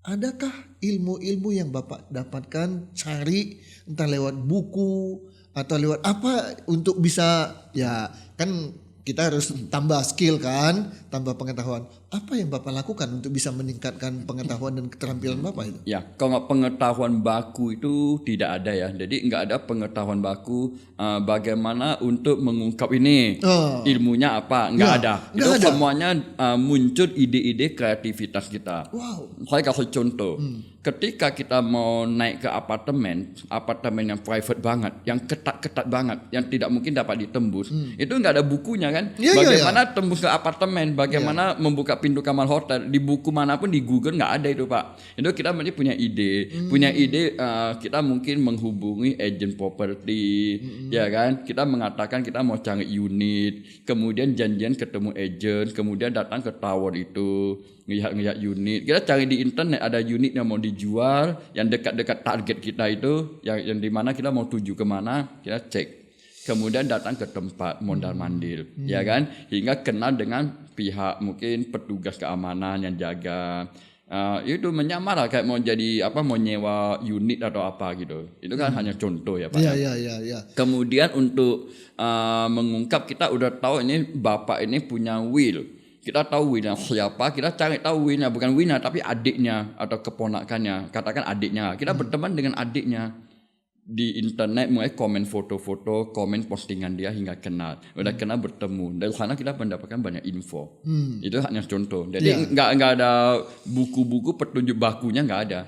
adakah ilmu-ilmu yang Bapak dapatkan, cari entah lewat buku atau lewat apa untuk bisa, ya kan kita harus tambah skill kan, tambah pengetahuan. Apa yang Bapak lakukan untuk bisa meningkatkan pengetahuan dan keterampilan Bapak itu? Ya, kalau pengetahuan baku itu tidak ada ya. Jadi nggak ada pengetahuan baku bagaimana untuk mengungkap ini. Ilmunya apa? Nggak Ya, ada. nggak Itu ada. semuanya muncul ide-ide kreativitas kita. Wow. Saya kasih contoh. Ketika kita mau naik ke apartemen yang private banget, yang ketat-ketat banget, yang tidak mungkin dapat ditembus, itu nggak ada bukunya kan? Iya, iya, Bagaimana tembus ke apartemen, bagaimana membuka pintu kamar hotel, di buku manapun di Google nggak ada itu Pak. Itu kita mesti punya ide, kita mungkin menghubungi agent property, ya kan? Kita mengatakan kita mau cari unit, kemudian janjian ketemu agent, kemudian datang ke tower itu. Ngelihat unit, kita cari di internet ada unit yang mau dijual, yang dekat-dekat target kita itu, yang di mana kita mau tuju kemana, kita cek, kemudian datang ke tempat mondar mandir, ya kan, hingga kenal dengan pihak mungkin petugas keamanan yang jaga, itu menyamar lah kayak mau jadi mau nyewa unit atau apa gitu, itu kan hanya contoh ya Pak. Iya. Kemudian untuk mengungkap, kita udah tahu ini bapak ini punya will. Kita tahu winnya siapa, kita cari tahu winnya, bukan winnya tapi adiknya atau keponakannya, katakan adiknya. Kita berteman dengan adiknya di internet, mulai komen foto-foto, komen postingan dia hingga kenal. Udah kenal, bertemu. Dari sana kita mendapatkan banyak info. Itu hanya contoh. Jadi nggak ada buku-buku petunjuk bakunya, nggak ada.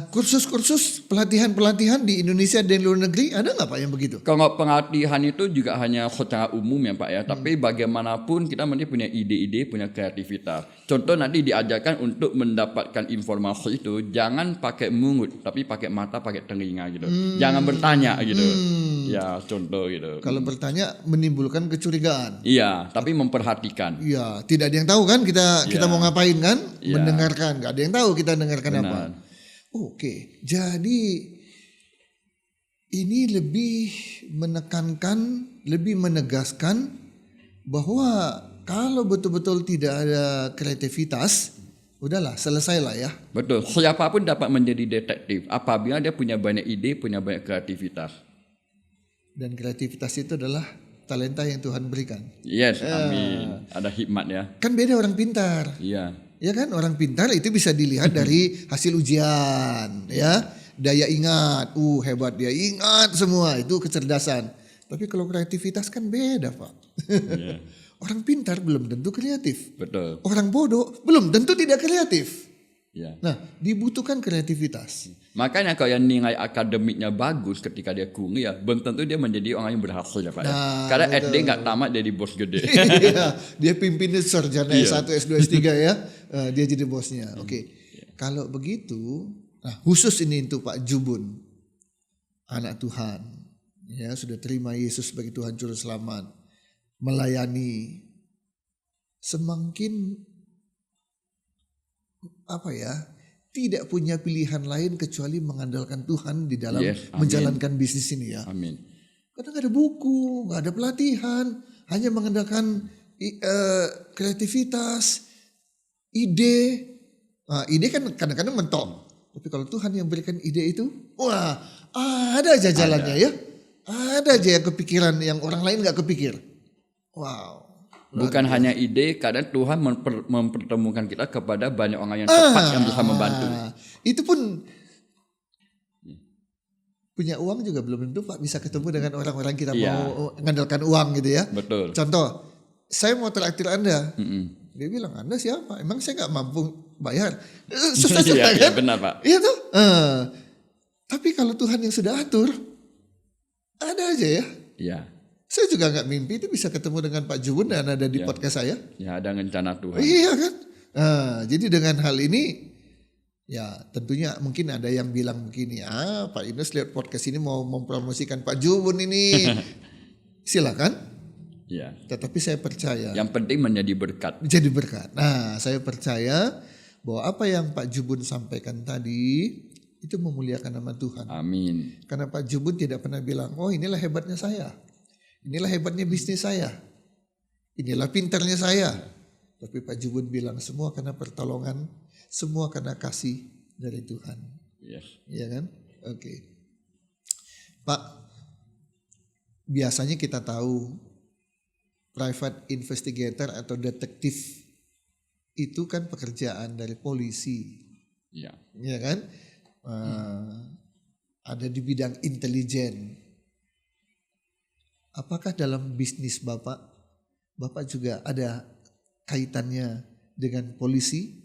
Kursus-kursus pelatihan-pelatihan di Indonesia dan luar negeri ada nggak Pak yang begitu? Kalau pelatihan itu juga hanya secara umum ya Pak ya, tapi bagaimanapun kita mesti punya ide-ide, punya kreativitas. Contoh nanti diajarkan untuk mendapatkan informasi itu jangan pakai mulut, tapi pakai mata, pakai telinga gitu. Jangan bertanya gitu. Ya contoh gitu. Kalau bertanya menimbulkan kecurigaan. Iya, tapi memperhatikan. Iya, tidak ada yang tahu kan kita mau ngapain kan? Iya. Mendengarkan, nggak ada yang tahu kita dengarkan Benar. apa. Oke, jadi ini lebih menekankan, lebih menegaskan bahwa kalau betul-betul tidak ada kreativitas, udahlah selesailah ya. Betul, siapapun dapat menjadi detektif apabila dia punya banyak ide, punya banyak kreativitas. Dan kreativitas itu adalah talenta yang Tuhan berikan. Yes, amin. Ada hikmat ya. Kan beda orang pintar. Iya. Ya kan, orang pintar itu bisa dilihat dari hasil ujian, ya, daya ingat, hebat dia ingat semua, itu kecerdasan. Tapi kalau kreativitas kan beda Pak. Yeah. Orang pintar belum tentu kreatif. Betul. Orang bodoh belum tentu tidak kreatif. Ya. Nah, dibutuhkan kreativitas. Makanya kalau yang nilai akademiknya bagus ketika dia kuliah, belum tentu dia menjadi orang yang berhasil ya Pak. Ya? Nah, Karena betul. SD nggak tamat jadi bos gede. Iya, dia pimpinnya sarjana Iya. S1, S2, S3 ya. Dia jadi bosnya. Oke. Kalau begitu, nah khusus ini untuk Pak Jubun, anak Tuhan, ya sudah terima Yesus sebagai Tuhan Juru Selamat, melayani, semakin tidak punya pilihan lain kecuali mengandalkan Tuhan di dalam Yes, amin. menjalankan bisnis ini ya. Amin. Kadang nggak ada buku, nggak ada pelatihan, hanya mengandalkan kreativitas, ide. Nah, ide kan kadang-kadang mentok. Tapi kalau Tuhan yang berikan ide itu, wah ada aja jalannya ya. Ada aja yang kepikiran yang orang lain nggak kepikir. Wow. Bukan hanya ide, kadang Tuhan mempertemukan kita kepada banyak orang yang tepat yang bisa membantu. Itu pun punya uang juga belum tentu Pak bisa ketemu dengan orang-orang kita Iya. mau mengandalkan uang gitu ya. Betul. Contoh, saya mau traktir Anda. Mm-mm. Dia bilang, Anda siapa? Emang saya nggak mampu bayar. Susah-susah Iya, kan? benar Pak. Iya tuh. Tapi kalau Tuhan yang sudah atur, ada aja ya. Iya. Saya juga nggak mimpi itu bisa ketemu dengan Pak Jubun dan ada di Ya. podcast saya. Ya ada rencana Tuhan. Iya kan? Jadi dengan hal ini, ya tentunya mungkin ada yang bilang begini, Pak Yunus lihat podcast ini mau mempromosikan Pak Jubun ini. Silakan. Iya. Tetapi saya percaya Yang penting menjadi berkat. jadi berkat. Nah, saya percaya bahwa apa yang Pak Jubun sampaikan tadi itu memuliakan nama Tuhan. Amin. Karena Pak Jubun tidak pernah bilang, oh inilah hebatnya saya. Inilah hebatnya bisnis saya. Inilah pintarnya saya. Tapi Pak Jubun bilang semua karena pertolongan, semua karena kasih dari Tuhan. Yes. Iya kan? Oke. Pak, biasanya kita tahu private investigator atau detektif itu kan pekerjaan dari polisi. Iya. Iya kan? Ada di bidang intelijen. Apakah dalam bisnis Bapak juga ada kaitannya dengan polisi?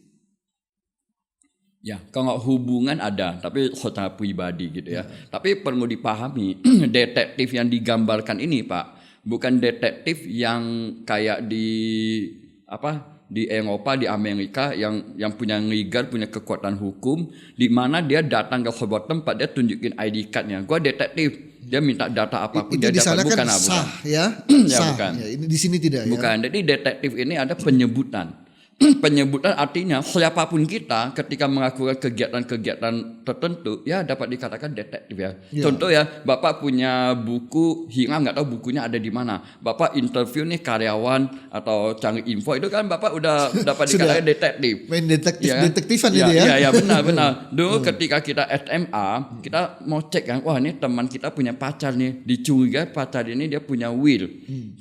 Ya, kalau hubungan ada, tapi secara pribadi gitu ya. Tapi perlu dipahami, detektif yang digambarkan ini Pak, bukan detektif yang kayak di Eropa, di Amerika yang punya legal, punya kekuatan hukum, di mana dia datang ke sebuah tempat, dia tunjukin ID card-nya. Gua detektif, dia minta data apapun Itu dia di sana dapat. kan Bukan, sah ya? Ya, Sah. bukan. Ya, ini di sini tidak ya? Bukan. Jadi detektif ini ada penyebutan. Penyebutan artinya siapapun kita ketika melakukan kegiatan-kegiatan tertentu ya dapat dikatakan detektif ya. Ya. Contoh ya, Bapak punya buku hilang, nggak tahu bukunya ada di mana. Bapak interview nih karyawan atau cari info, itu kan Bapak udah dapat Sudah. dikatakan detektif. Main Ya kan? detektifan Ya, itu ya? Iya, benar. Dulu ketika kita SMA, kita mau cek kan, wah ini teman kita punya pacar nih, dicurigai pacar ini dia punya will.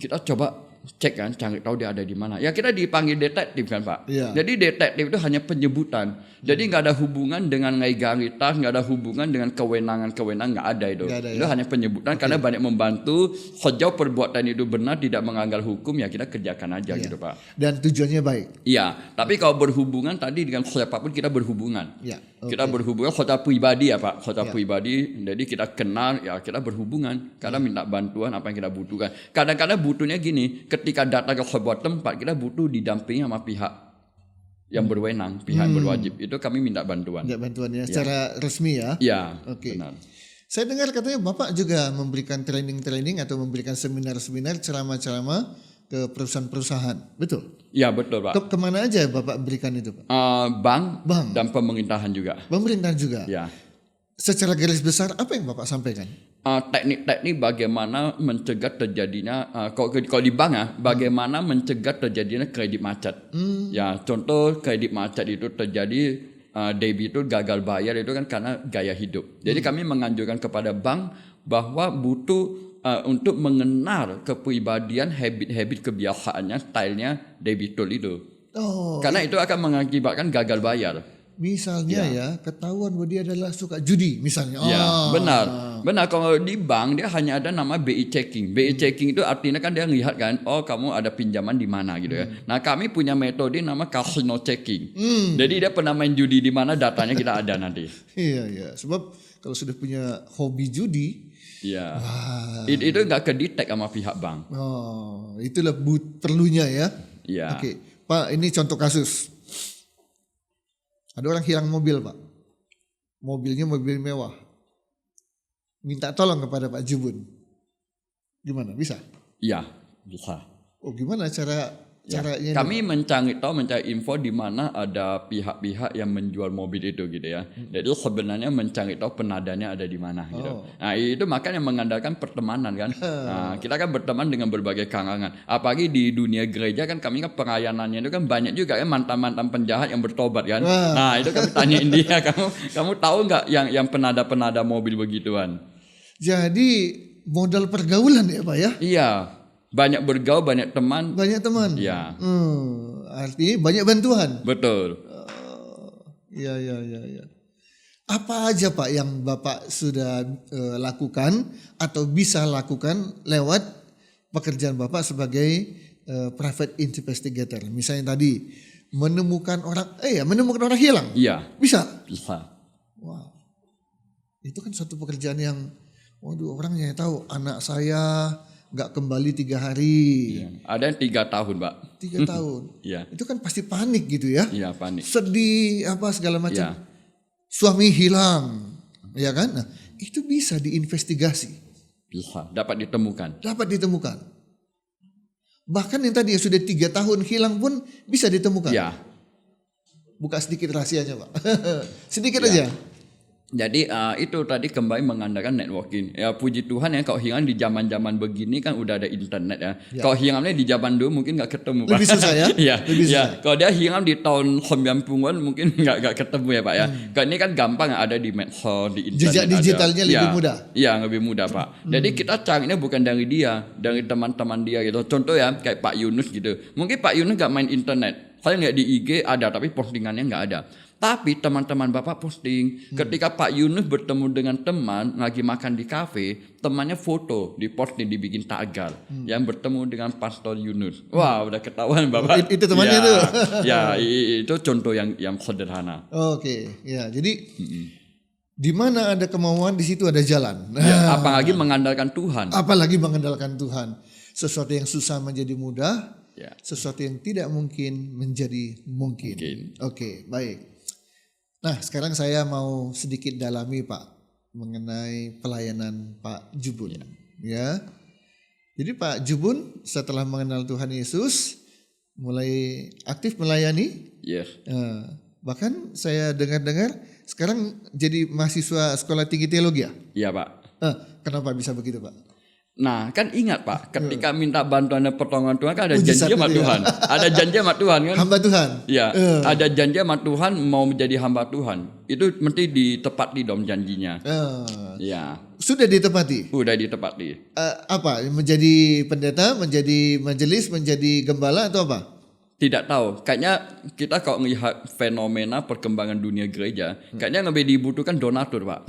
Kita coba cek kan, cari tahu dia ada di mana. Ya kita dipanggil detektif kan Pak. Iya. Jadi detektif itu hanya penyebutan. Jadi nggak ada hubungan dengan legalitas, nggak ada hubungan dengan kewenangan nggak ada itu. Nggak ada, Itu ya? hanya penyebutan karena banyak membantu. Sejauh perbuatan itu benar, tidak melanggar hukum ya kita kerjakan aja gitu Pak. Dan tujuannya baik. Iya. Tapi kalau berhubungan tadi dengan siapapun kita berhubungan. Ya. Kita berhubungan secara pribadi ya Pak, secara Ya. pribadi. Jadi kita kenal ya kita berhubungan karena minta bantuan apa yang kita butuhkan. Kadang-kadang butuhnya gini, ketika datang ke sebuah tempat kita butuh didampingi sama pihak yang berwenang, pihak yang berwajib. Itu kami minta bantuan. Minta bantuannya secara resmi ya? Iya, Oke. benar. Saya dengar katanya Bapak juga memberikan training-training atau memberikan seminar-seminar, ceramah-ceramah ke perusahaan-perusahaan. Betul? Iya betul Pak. Kemana aja Bapak berikan itu Pak? Bank Bank. dan pemerintahan juga. Pemerintahan juga? Ya. Secara garis besar apa yang Bapak sampaikan? Teknik-teknik bagaimana mencegah terjadinya kalau di bank ya, bagaimana mencegah terjadinya kredit macet. Ya, contoh kredit macet itu terjadi debit itu gagal bayar itu kan karena gaya hidup. Jadi kami menganjurkan kepada bank bahwa butuh untuk mengenal kepribadian, habit-habit kebiasaannya, stylenya debitur itu. Oh, Karena itu akan mengakibatkan gagal bayar. misalnya ya ketahuan bahwa dia adalah suka judi misalnya. Ya, benar. Kalau di bank dia hanya ada nama BI checking. BI checking itu artinya kan dia lihat kan, oh kamu ada pinjaman di mana gitu ya. Nah kami punya metode nama casino checking. Jadi dia pernah main judi di mana, datanya kita ada nanti. Iya. Sebab kalau sudah punya hobi judi, Iya. Itu nggak kedetek sama pihak bank. itulah perlunya ya. Iya. Oke, Pak, ini contoh kasus. Ada orang hilang mobil, Pak. Mobilnya mobil mewah. Minta tolong kepada Pak Jubun. Gimana? Bisa? Iya, bisa. Oh, gimana caranya? Kami mencari info di mana ada pihak-pihak yang menjual mobil itu gitu ya. Jadi sebenarnya mencari tahu penadanya ada di mana gitu. Nah itu makanya mengandalkan pertemanan kan. Nah, kita kan berteman dengan berbagai kalangan. Apalagi di dunia gereja kan kami kan pelayanannya itu kan banyak juga kan mantan-mantan penjahat yang bertobat kan. Nah itu kami tanyain dia, kamu tahu nggak yang penada-penada mobil begituan? Jadi modal pergaulan ya Pak ya? Iya. Banyak bergaul, banyak teman. Banyak teman. Iya. Artinya banyak bantuan. Betul. Iya. Apa aja Pak yang Bapak sudah lakukan atau bisa lakukan lewat pekerjaan Bapak sebagai private investigator? Misalnya tadi menemukan orang hilang. Iya, Bisa. bisa. Wow. Itu kan suatu pekerjaan yang, waduh, orangnya tahu anak saya nggak kembali 3 hari, Iya. Ada yang 3 tahun, Pak. 3 tahun. Iya. Itu kan pasti panik gitu ya. Iya, panik. Sedih apa segala macam. Iya. Suami hilang, ya kan? Nah, itu bisa diinvestigasi, Bisa, dapat ditemukan. dapat ditemukan. Bahkan yang tadi yang sudah 3 tahun hilang pun bisa ditemukan. Iya. Buka sedikit rahasianya, Pak. Sedikit Iya. aja. Jadi itu tadi kembali mengandalkan networking. Ya puji Tuhan ya, kalau hilang di zaman-zaman begini kan udah ada internet ya. Kalau hilangnya di zaman dulu mungkin nggak ketemu, Pak. Lebih susah ya? Iya. Lebih Iya. susah. Kalau dia hilang di tahun 90-an mungkin nggak ketemu ya, Pak ya. Kalau ini kan gampang, ada di medsos, di internet. Jejak ada. digitalnya lebih Iya. mudah. Iya, lebih mudah, Pak. Jadi kita carinya bukan dari dia, dari teman-teman dia gitu. Contoh ya, kayak Pak Yunus gitu. Mungkin Pak Yunus nggak main internet. Saya lihat di IG ada, tapi postingannya nggak ada. Tapi teman-teman Bapak posting, ketika Pak Yunus bertemu dengan teman lagi makan di kafe, temannya foto, diposting, dibikin tagar yang bertemu dengan Pastor Yunus. Wah, udah ketahuan Bapak. Itu temannya Ya, tuh. Ya, itu contoh yang sederhana. Oke, ya. Jadi di mana ada kemauan, di situ ada jalan. Ya, apalagi mengandalkan Tuhan. Apalagi mengandalkan Tuhan. Sesuatu yang susah menjadi mudah, Ya. sesuatu yang tidak mungkin menjadi mungkin. Mungkin. Oke, baik. Nah, sekarang saya mau sedikit dalami, Pak, mengenai pelayanan Pak Jubun. Ya. Jadi Pak Jubun setelah mengenal Tuhan Yesus mulai aktif melayani. Yes. Bahkan saya dengar-dengar sekarang jadi mahasiswa sekolah tinggi teologi ya? Iya, Pak. Kenapa bisa begitu, Pak? Nah, kan ingat Pak, ketika minta bantuan dan pertolongan Tuhan kan ada Mujizat janji sama itu ya. Tuhan. Ada janji sama Tuhan kan? Hamba Tuhan. Iya, ada janji sama Tuhan mau menjadi hamba Tuhan. Itu mesti ditepati dong janjinya. Iya, Sudah ditepati. udah ditepati. Apa? Menjadi pendeta, menjadi majelis, menjadi gembala atau apa? Tidak tahu, kayaknya kita kalau melihat fenomena perkembangan dunia gereja, kayaknya lebih dibutuhkan donatur, Pak.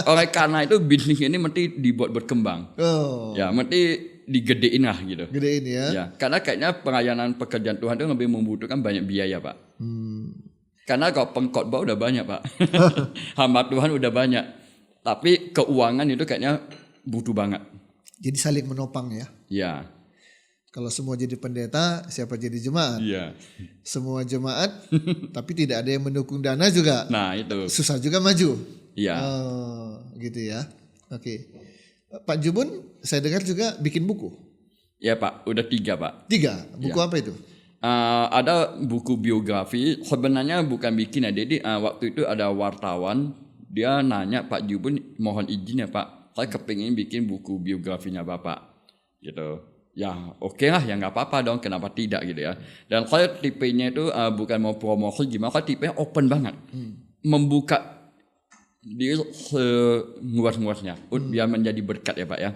Oleh karena itu bisnis ini mesti dibuat berkembang. Oh, Ya, mesti digedein lah gitu. gedein ya. Ya, karena kayaknya pelayanan pekerjaan Tuhan itu lebih membutuhkan banyak biaya, Pak. Karena kalau pengkhotbah udah banyak, Pak. Hamba Tuhan udah banyak. Tapi keuangan itu kayaknya butuh banget. Jadi saling menopang ya. Ya. Kalau semua jadi pendeta, siapa jadi jemaat? Iya. Semua jemaat, tapi tidak ada yang mendukung dana juga. Nah, itu. Susah juga maju. Iya. Oh, gitu ya. Oke. Pak Jubun, saya dengar juga bikin buku. Ya, Pak, udah 3, Pak. 3. Buku Iya. apa itu? Ada buku biografi, sebenarnya bukan bikin ya. Jadi waktu itu ada wartawan, dia nanya Pak Jubun, mohon izin ya Pak, saya kepingin bikin buku biografinya Bapak. Gitu. Ya oke lah, ya nggak apa-apa dong, kenapa tidak gitu ya. Dan saya tipenya itu bukan mau promosi gimana, saya tipenya open banget. Membuka diri seluas-luasnya, biar menjadi berkat ya Pak ya.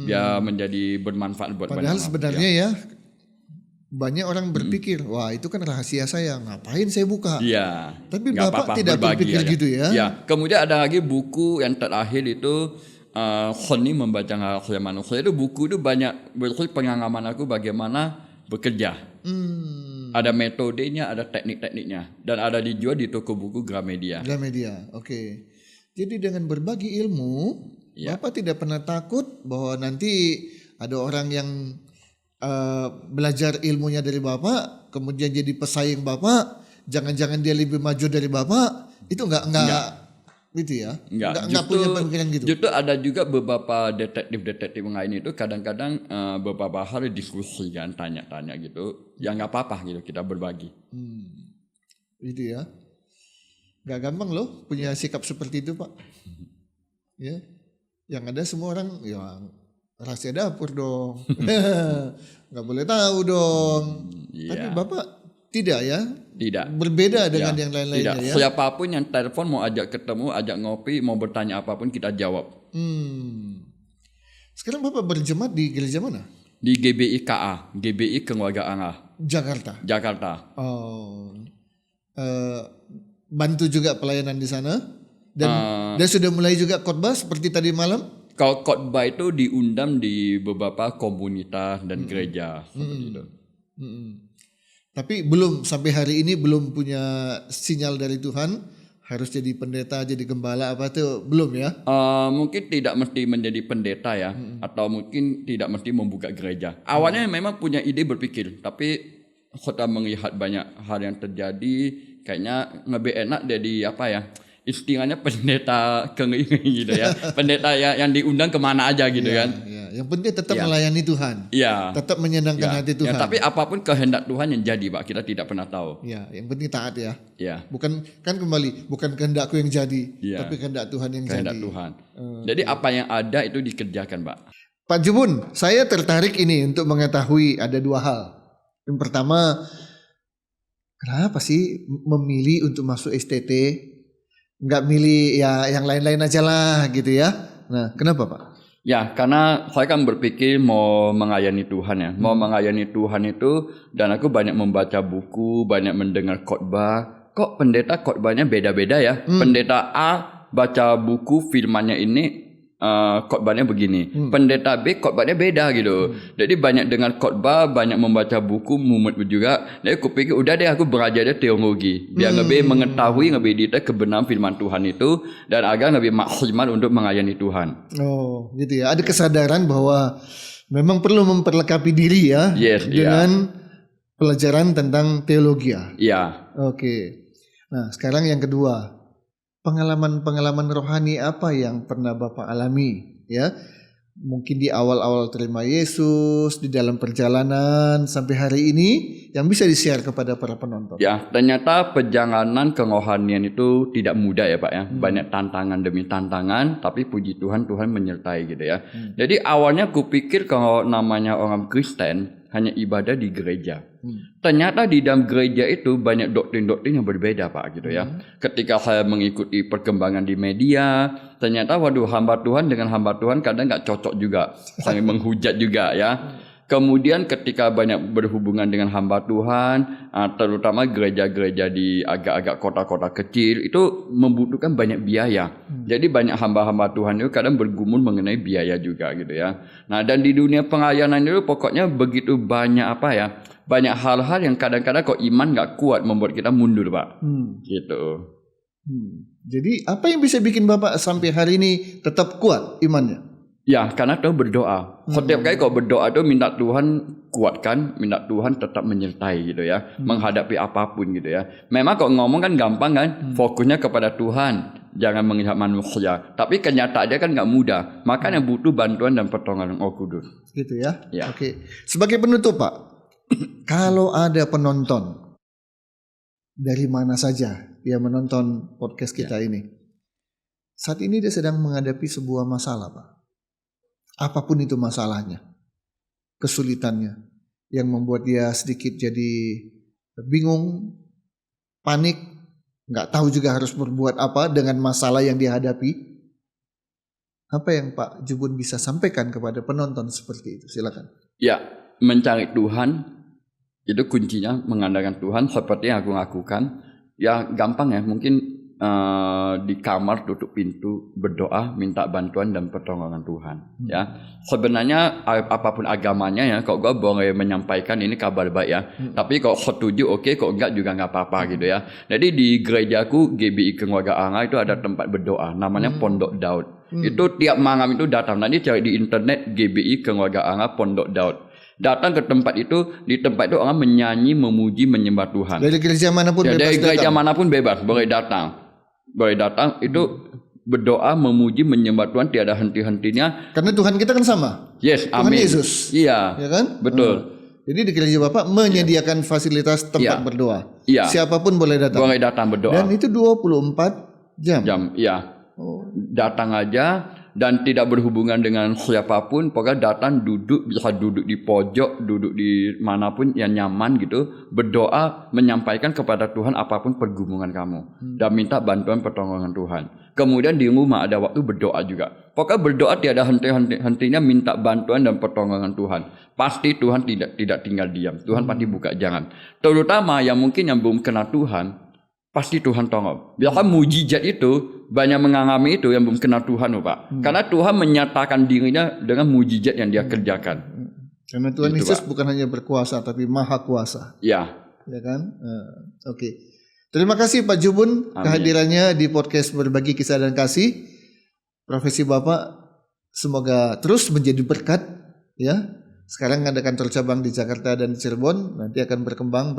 Biar menjadi bermanfaat buat banyak Padahal orang. sebenarnya ya, banyak orang berpikir, wah itu kan rahasia saya, ngapain saya buka? Iya. Tapi nggak Bapak apa-apa, tidak berbagi berpikir aja. gitu ya? Ya. Kemudian ada lagi buku yang terakhir itu Seni Membaca Rahasia Manusia. Itu buku itu banyak berisi pengalaman aku bagaimana bekerja. Ada metodenya, ada teknik-tekniknya, dan ada dijual di toko buku Gramedia. Gramedia, oke. Jadi dengan berbagi ilmu, Ya. Bapak tidak pernah takut bahwa nanti ada orang yang belajar ilmunya dari Bapak, kemudian jadi pesaing Bapak, jangan-jangan dia lebih maju dari Bapak, itu enggak gitu ya? Enggak punya pemikiran gitu. Justru ada juga beberapa detektif lain itu kadang-kadang beberapa hari diskusi kan, tanya-tanya gitu. Ya nggak apa-apa gitu, kita berbagi. Gitu ya. Gak gampang loh punya sikap seperti itu Pak. Ya, yang ada semua orang ya rahasia dapur dong. Nggak boleh tahu dong. Tapi Iya. Bapak tidak ya? Tidak. Berbeda dengan Ya, yang lain-lainnya tidak. ya? Siapapun yang telepon mau ajak ketemu, ajak ngopi, mau bertanya apapun kita jawab. Sekarang Bapak berjemaat di gereja mana? Di GBI KA, GBI Keluarga Allah, Jakarta. Jakarta. Oh, bantu juga pelayanan di sana dan sudah mulai juga khotbah seperti tadi malam. Kalau khotbah itu diundang di beberapa komunitas dan gereja seperti itu. Tapi belum sampai hari ini belum punya sinyal dari Tuhan harus jadi pendeta, jadi gembala apa tuh belum ya? Mungkin tidak mesti menjadi pendeta ya, atau mungkin tidak mesti membuka gereja. Awalnya memang punya ide berpikir, tapi setelah melihat banyak hal yang terjadi, kayaknya lebih enak jadi apa ya? Istilahnya pendeta kenging gitu ya. Pendeta yang diundang kemana aja gitu kan. Ya. Yang penting tetap Ya. melayani Tuhan. Iya. Tetap menyenangkan hati Tuhan. Ya, tapi apapun kehendak Tuhan yang jadi, Pak, kita tidak pernah tahu. Ya, yang penting taat ya. Ya. Bukan kan kembali bukan kehendakku yang jadi, Ya. tapi kehendak Tuhan yang Kehendak jadi. Tuhan. Jadi apa yang ada itu dikerjakan, Pak. Pak Jubun, saya tertarik ini untuk mengetahui ada dua hal. Yang pertama, kenapa sih memilih untuk masuk STT? Nggak milih ya yang lain-lain aja lah gitu ya. Nah, kenapa Pak? Ya, karena saya kan berpikir mau mengayani Tuhan ya. Mau mengayani Tuhan itu, dan aku banyak membaca buku, banyak mendengar khotbah. Kok pendeta khotbahnya beda-beda ya? Pendeta A baca buku firmannya ini khotbahnya begini. Pendeta B khotbahnya beda gitu. Jadi banyak dengar khotbah, banyak membaca buku, mumet juga. Jadi aku pikir udah deh aku belajar teologi. Biar lebih mengetahui lebih detail kebenaran firman Tuhan itu, dan agar lebih maksimal untuk melayani Tuhan. Oh, gitu ya. Ada kesadaran bahwa memang perlu memperlengkapi diri ya Yes, dengan pelajaran tentang teologi ya. Iya. Oke. Nah, sekarang yang kedua. Pengalaman-pengalaman rohani apa yang pernah Bapak alami ya? Mungkin di awal-awal terima Yesus, di dalam perjalanan sampai hari ini yang bisa di-share kepada para penonton. Ya, ternyata perjalanan kerohanian itu tidak mudah ya Pak ya. Banyak tantangan demi tantangan, tapi puji Tuhan, Tuhan menyertai gitu ya. Jadi awalnya aku pikir kalau namanya orang Kristen hanya ibadah di gereja. Ternyata di dalam gereja itu banyak doktrin-doktrin yang berbeda Pak gitu ya. Ketika saya mengikuti perkembangan di media, ternyata waduh hamba Tuhan dengan hamba Tuhan kadang nggak cocok juga, saling menghujat juga ya. Kemudian ketika banyak berhubungan dengan hamba Tuhan, terutama gereja-gereja di agak-agak kota-kota kecil, itu membutuhkan banyak biaya. Jadi banyak hamba-hamba Tuhan itu kadang bergumul mengenai biaya juga gitu ya. Nah, dan di dunia pelayanan itu pokoknya begitu banyak apa ya, banyak hal-hal yang kadang-kadang kok iman nggak kuat membuat kita mundur Pak. Gitu. Jadi apa yang bisa bikin Bapak sampai hari ini tetap kuat imannya? Ya, karena tahu berdoa. Setiap kali kau berdoa itu minta Tuhan kuatkan, minta Tuhan tetap menyertai gitu ya, menghadapi apapun gitu ya. Memang kau ngomong kan gampang kan, fokusnya kepada Tuhan, jangan melihat manusia. Tapi kenyataannya kan nggak mudah. Makanya butuh bantuan dan pertolongan Roh Kudus. Gitu ya. Ya. Oke. Sebagai penutup Pak, kalau ada penonton dari mana saja dia menonton podcast kita ini, saat ini dia sedang menghadapi sebuah masalah Pak. Apapun itu masalahnya, kesulitannya, yang membuat dia sedikit jadi bingung, panik, nggak tahu juga harus berbuat apa dengan masalah yang dihadapi. Apa yang Pak Jubun bisa sampaikan kepada penonton seperti itu? Silakan. Ya, mencari Tuhan itu kuncinya, mengandalkan Tuhan seperti yang aku lakukan. Ya gampang ya, mungkin di kamar tutup pintu berdoa minta bantuan dan pertolongan Tuhan ya. Sebenarnya apapun agamanya ya, kok gue boleh menyampaikan ini kabar baik ya, tapi kok setuju oke, kok enggak juga enggak apa-apa gitu ya. Jadi di gerejaku GBI Keluarga Allah itu ada tempat berdoa namanya Pondok Daud. Itu tiap malam itu datang, nanti cari di internet GBI Keluarga Allah Pondok Daud. Datang ke tempat itu, di tempat itu orang menyanyi, memuji, menyembah Tuhan. Dari gereja manapun ya, bebas dari gereja datang. manapun bebas, boleh datang. Boleh datang, itu berdoa, memuji, menyembah Tuhan tiada henti-hentinya. Karena Tuhan kita kan sama. Yes, Tuhan amin. Yesus. Iya. Ya kan? Betul. Jadi di gereja Bapak menyediakan fasilitas tempat berdoa. Iya. Siapapun boleh datang. Boleh datang berdoa. Dan itu 24 jam. Iya. Oh. Datang aja dan tidak berhubungan dengan siapapun, pokoknya datang duduk, bisa duduk di pojok, duduk di manapun yang nyaman gitu, berdoa, menyampaikan kepada Tuhan apapun pergumulan kamu dan minta bantuan pertolongan Tuhan. Kemudian di rumah ada waktu berdoa juga. Pokoknya berdoa tiada henti-hentinya minta bantuan dan pertolongan Tuhan. Pasti Tuhan tidak tinggal diam. Tuhan pasti buka jalan. Terutama yang mungkin yang belum kenal Tuhan, pasti Tuhan tolong. Biarkan mujizat itu banyak mengalami itu yang belum kenal Tuhan, Pak. Karena Tuhan menyatakan dirinya dengan mujizat yang dia kerjakan. Karena Tuhan Gitu, Yesus Pak. bukan hanya berkuasa tapi maha kuasa. Ya, ya kan? Oke. Terima kasih Pak Jubun Amin. kehadirannya di podcast Berbagi Kisah dan Kasih. Profesi Bapak semoga terus menjadi berkat, ya. Sekarang ada kantor cabang di Jakarta dan Cirebon, nanti akan berkembang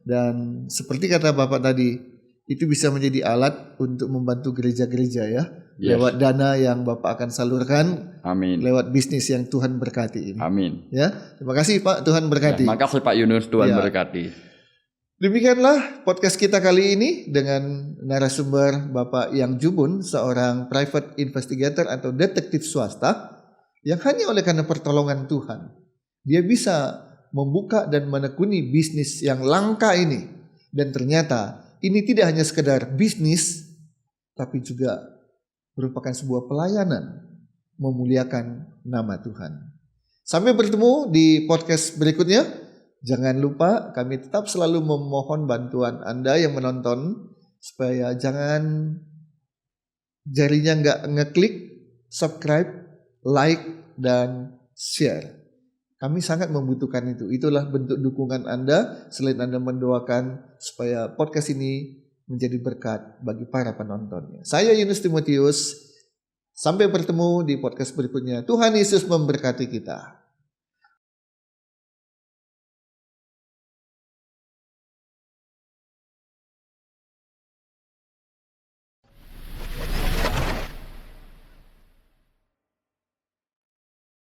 dan seperti kata Bapak tadi, itu bisa menjadi alat untuk membantu gereja-gereja ya, Yes. lewat dana yang Bapak akan salurkan, Amin. lewat bisnis yang Tuhan berkati ini. Amin. Ya, terima kasih Pak, Tuhan berkati. Ya, makasih Pak Yunus, Tuhan Ya. berkati. Demikianlah podcast kita kali ini dengan narasumber Bapak Yang Jubun, seorang private investigator atau detektif swasta yang hanya oleh karena pertolongan Tuhan, dia bisa membuka dan menekuni bisnis yang langka ini. Dan ternyata ini tidak hanya sekedar bisnis, tapi juga merupakan sebuah pelayanan memuliakan nama Tuhan. Sampai bertemu di podcast berikutnya. Jangan lupa kami tetap selalu memohon bantuan Anda yang menonton supaya jangan jarinya nggak ngeklik, subscribe, like, dan share. Kami sangat membutuhkan itu. Itulah bentuk dukungan Anda selain Anda mendoakan supaya podcast ini menjadi berkat bagi para penontonnya. Saya Yunus Timotius. Sampai bertemu di podcast berikutnya. Tuhan Yesus memberkati kita.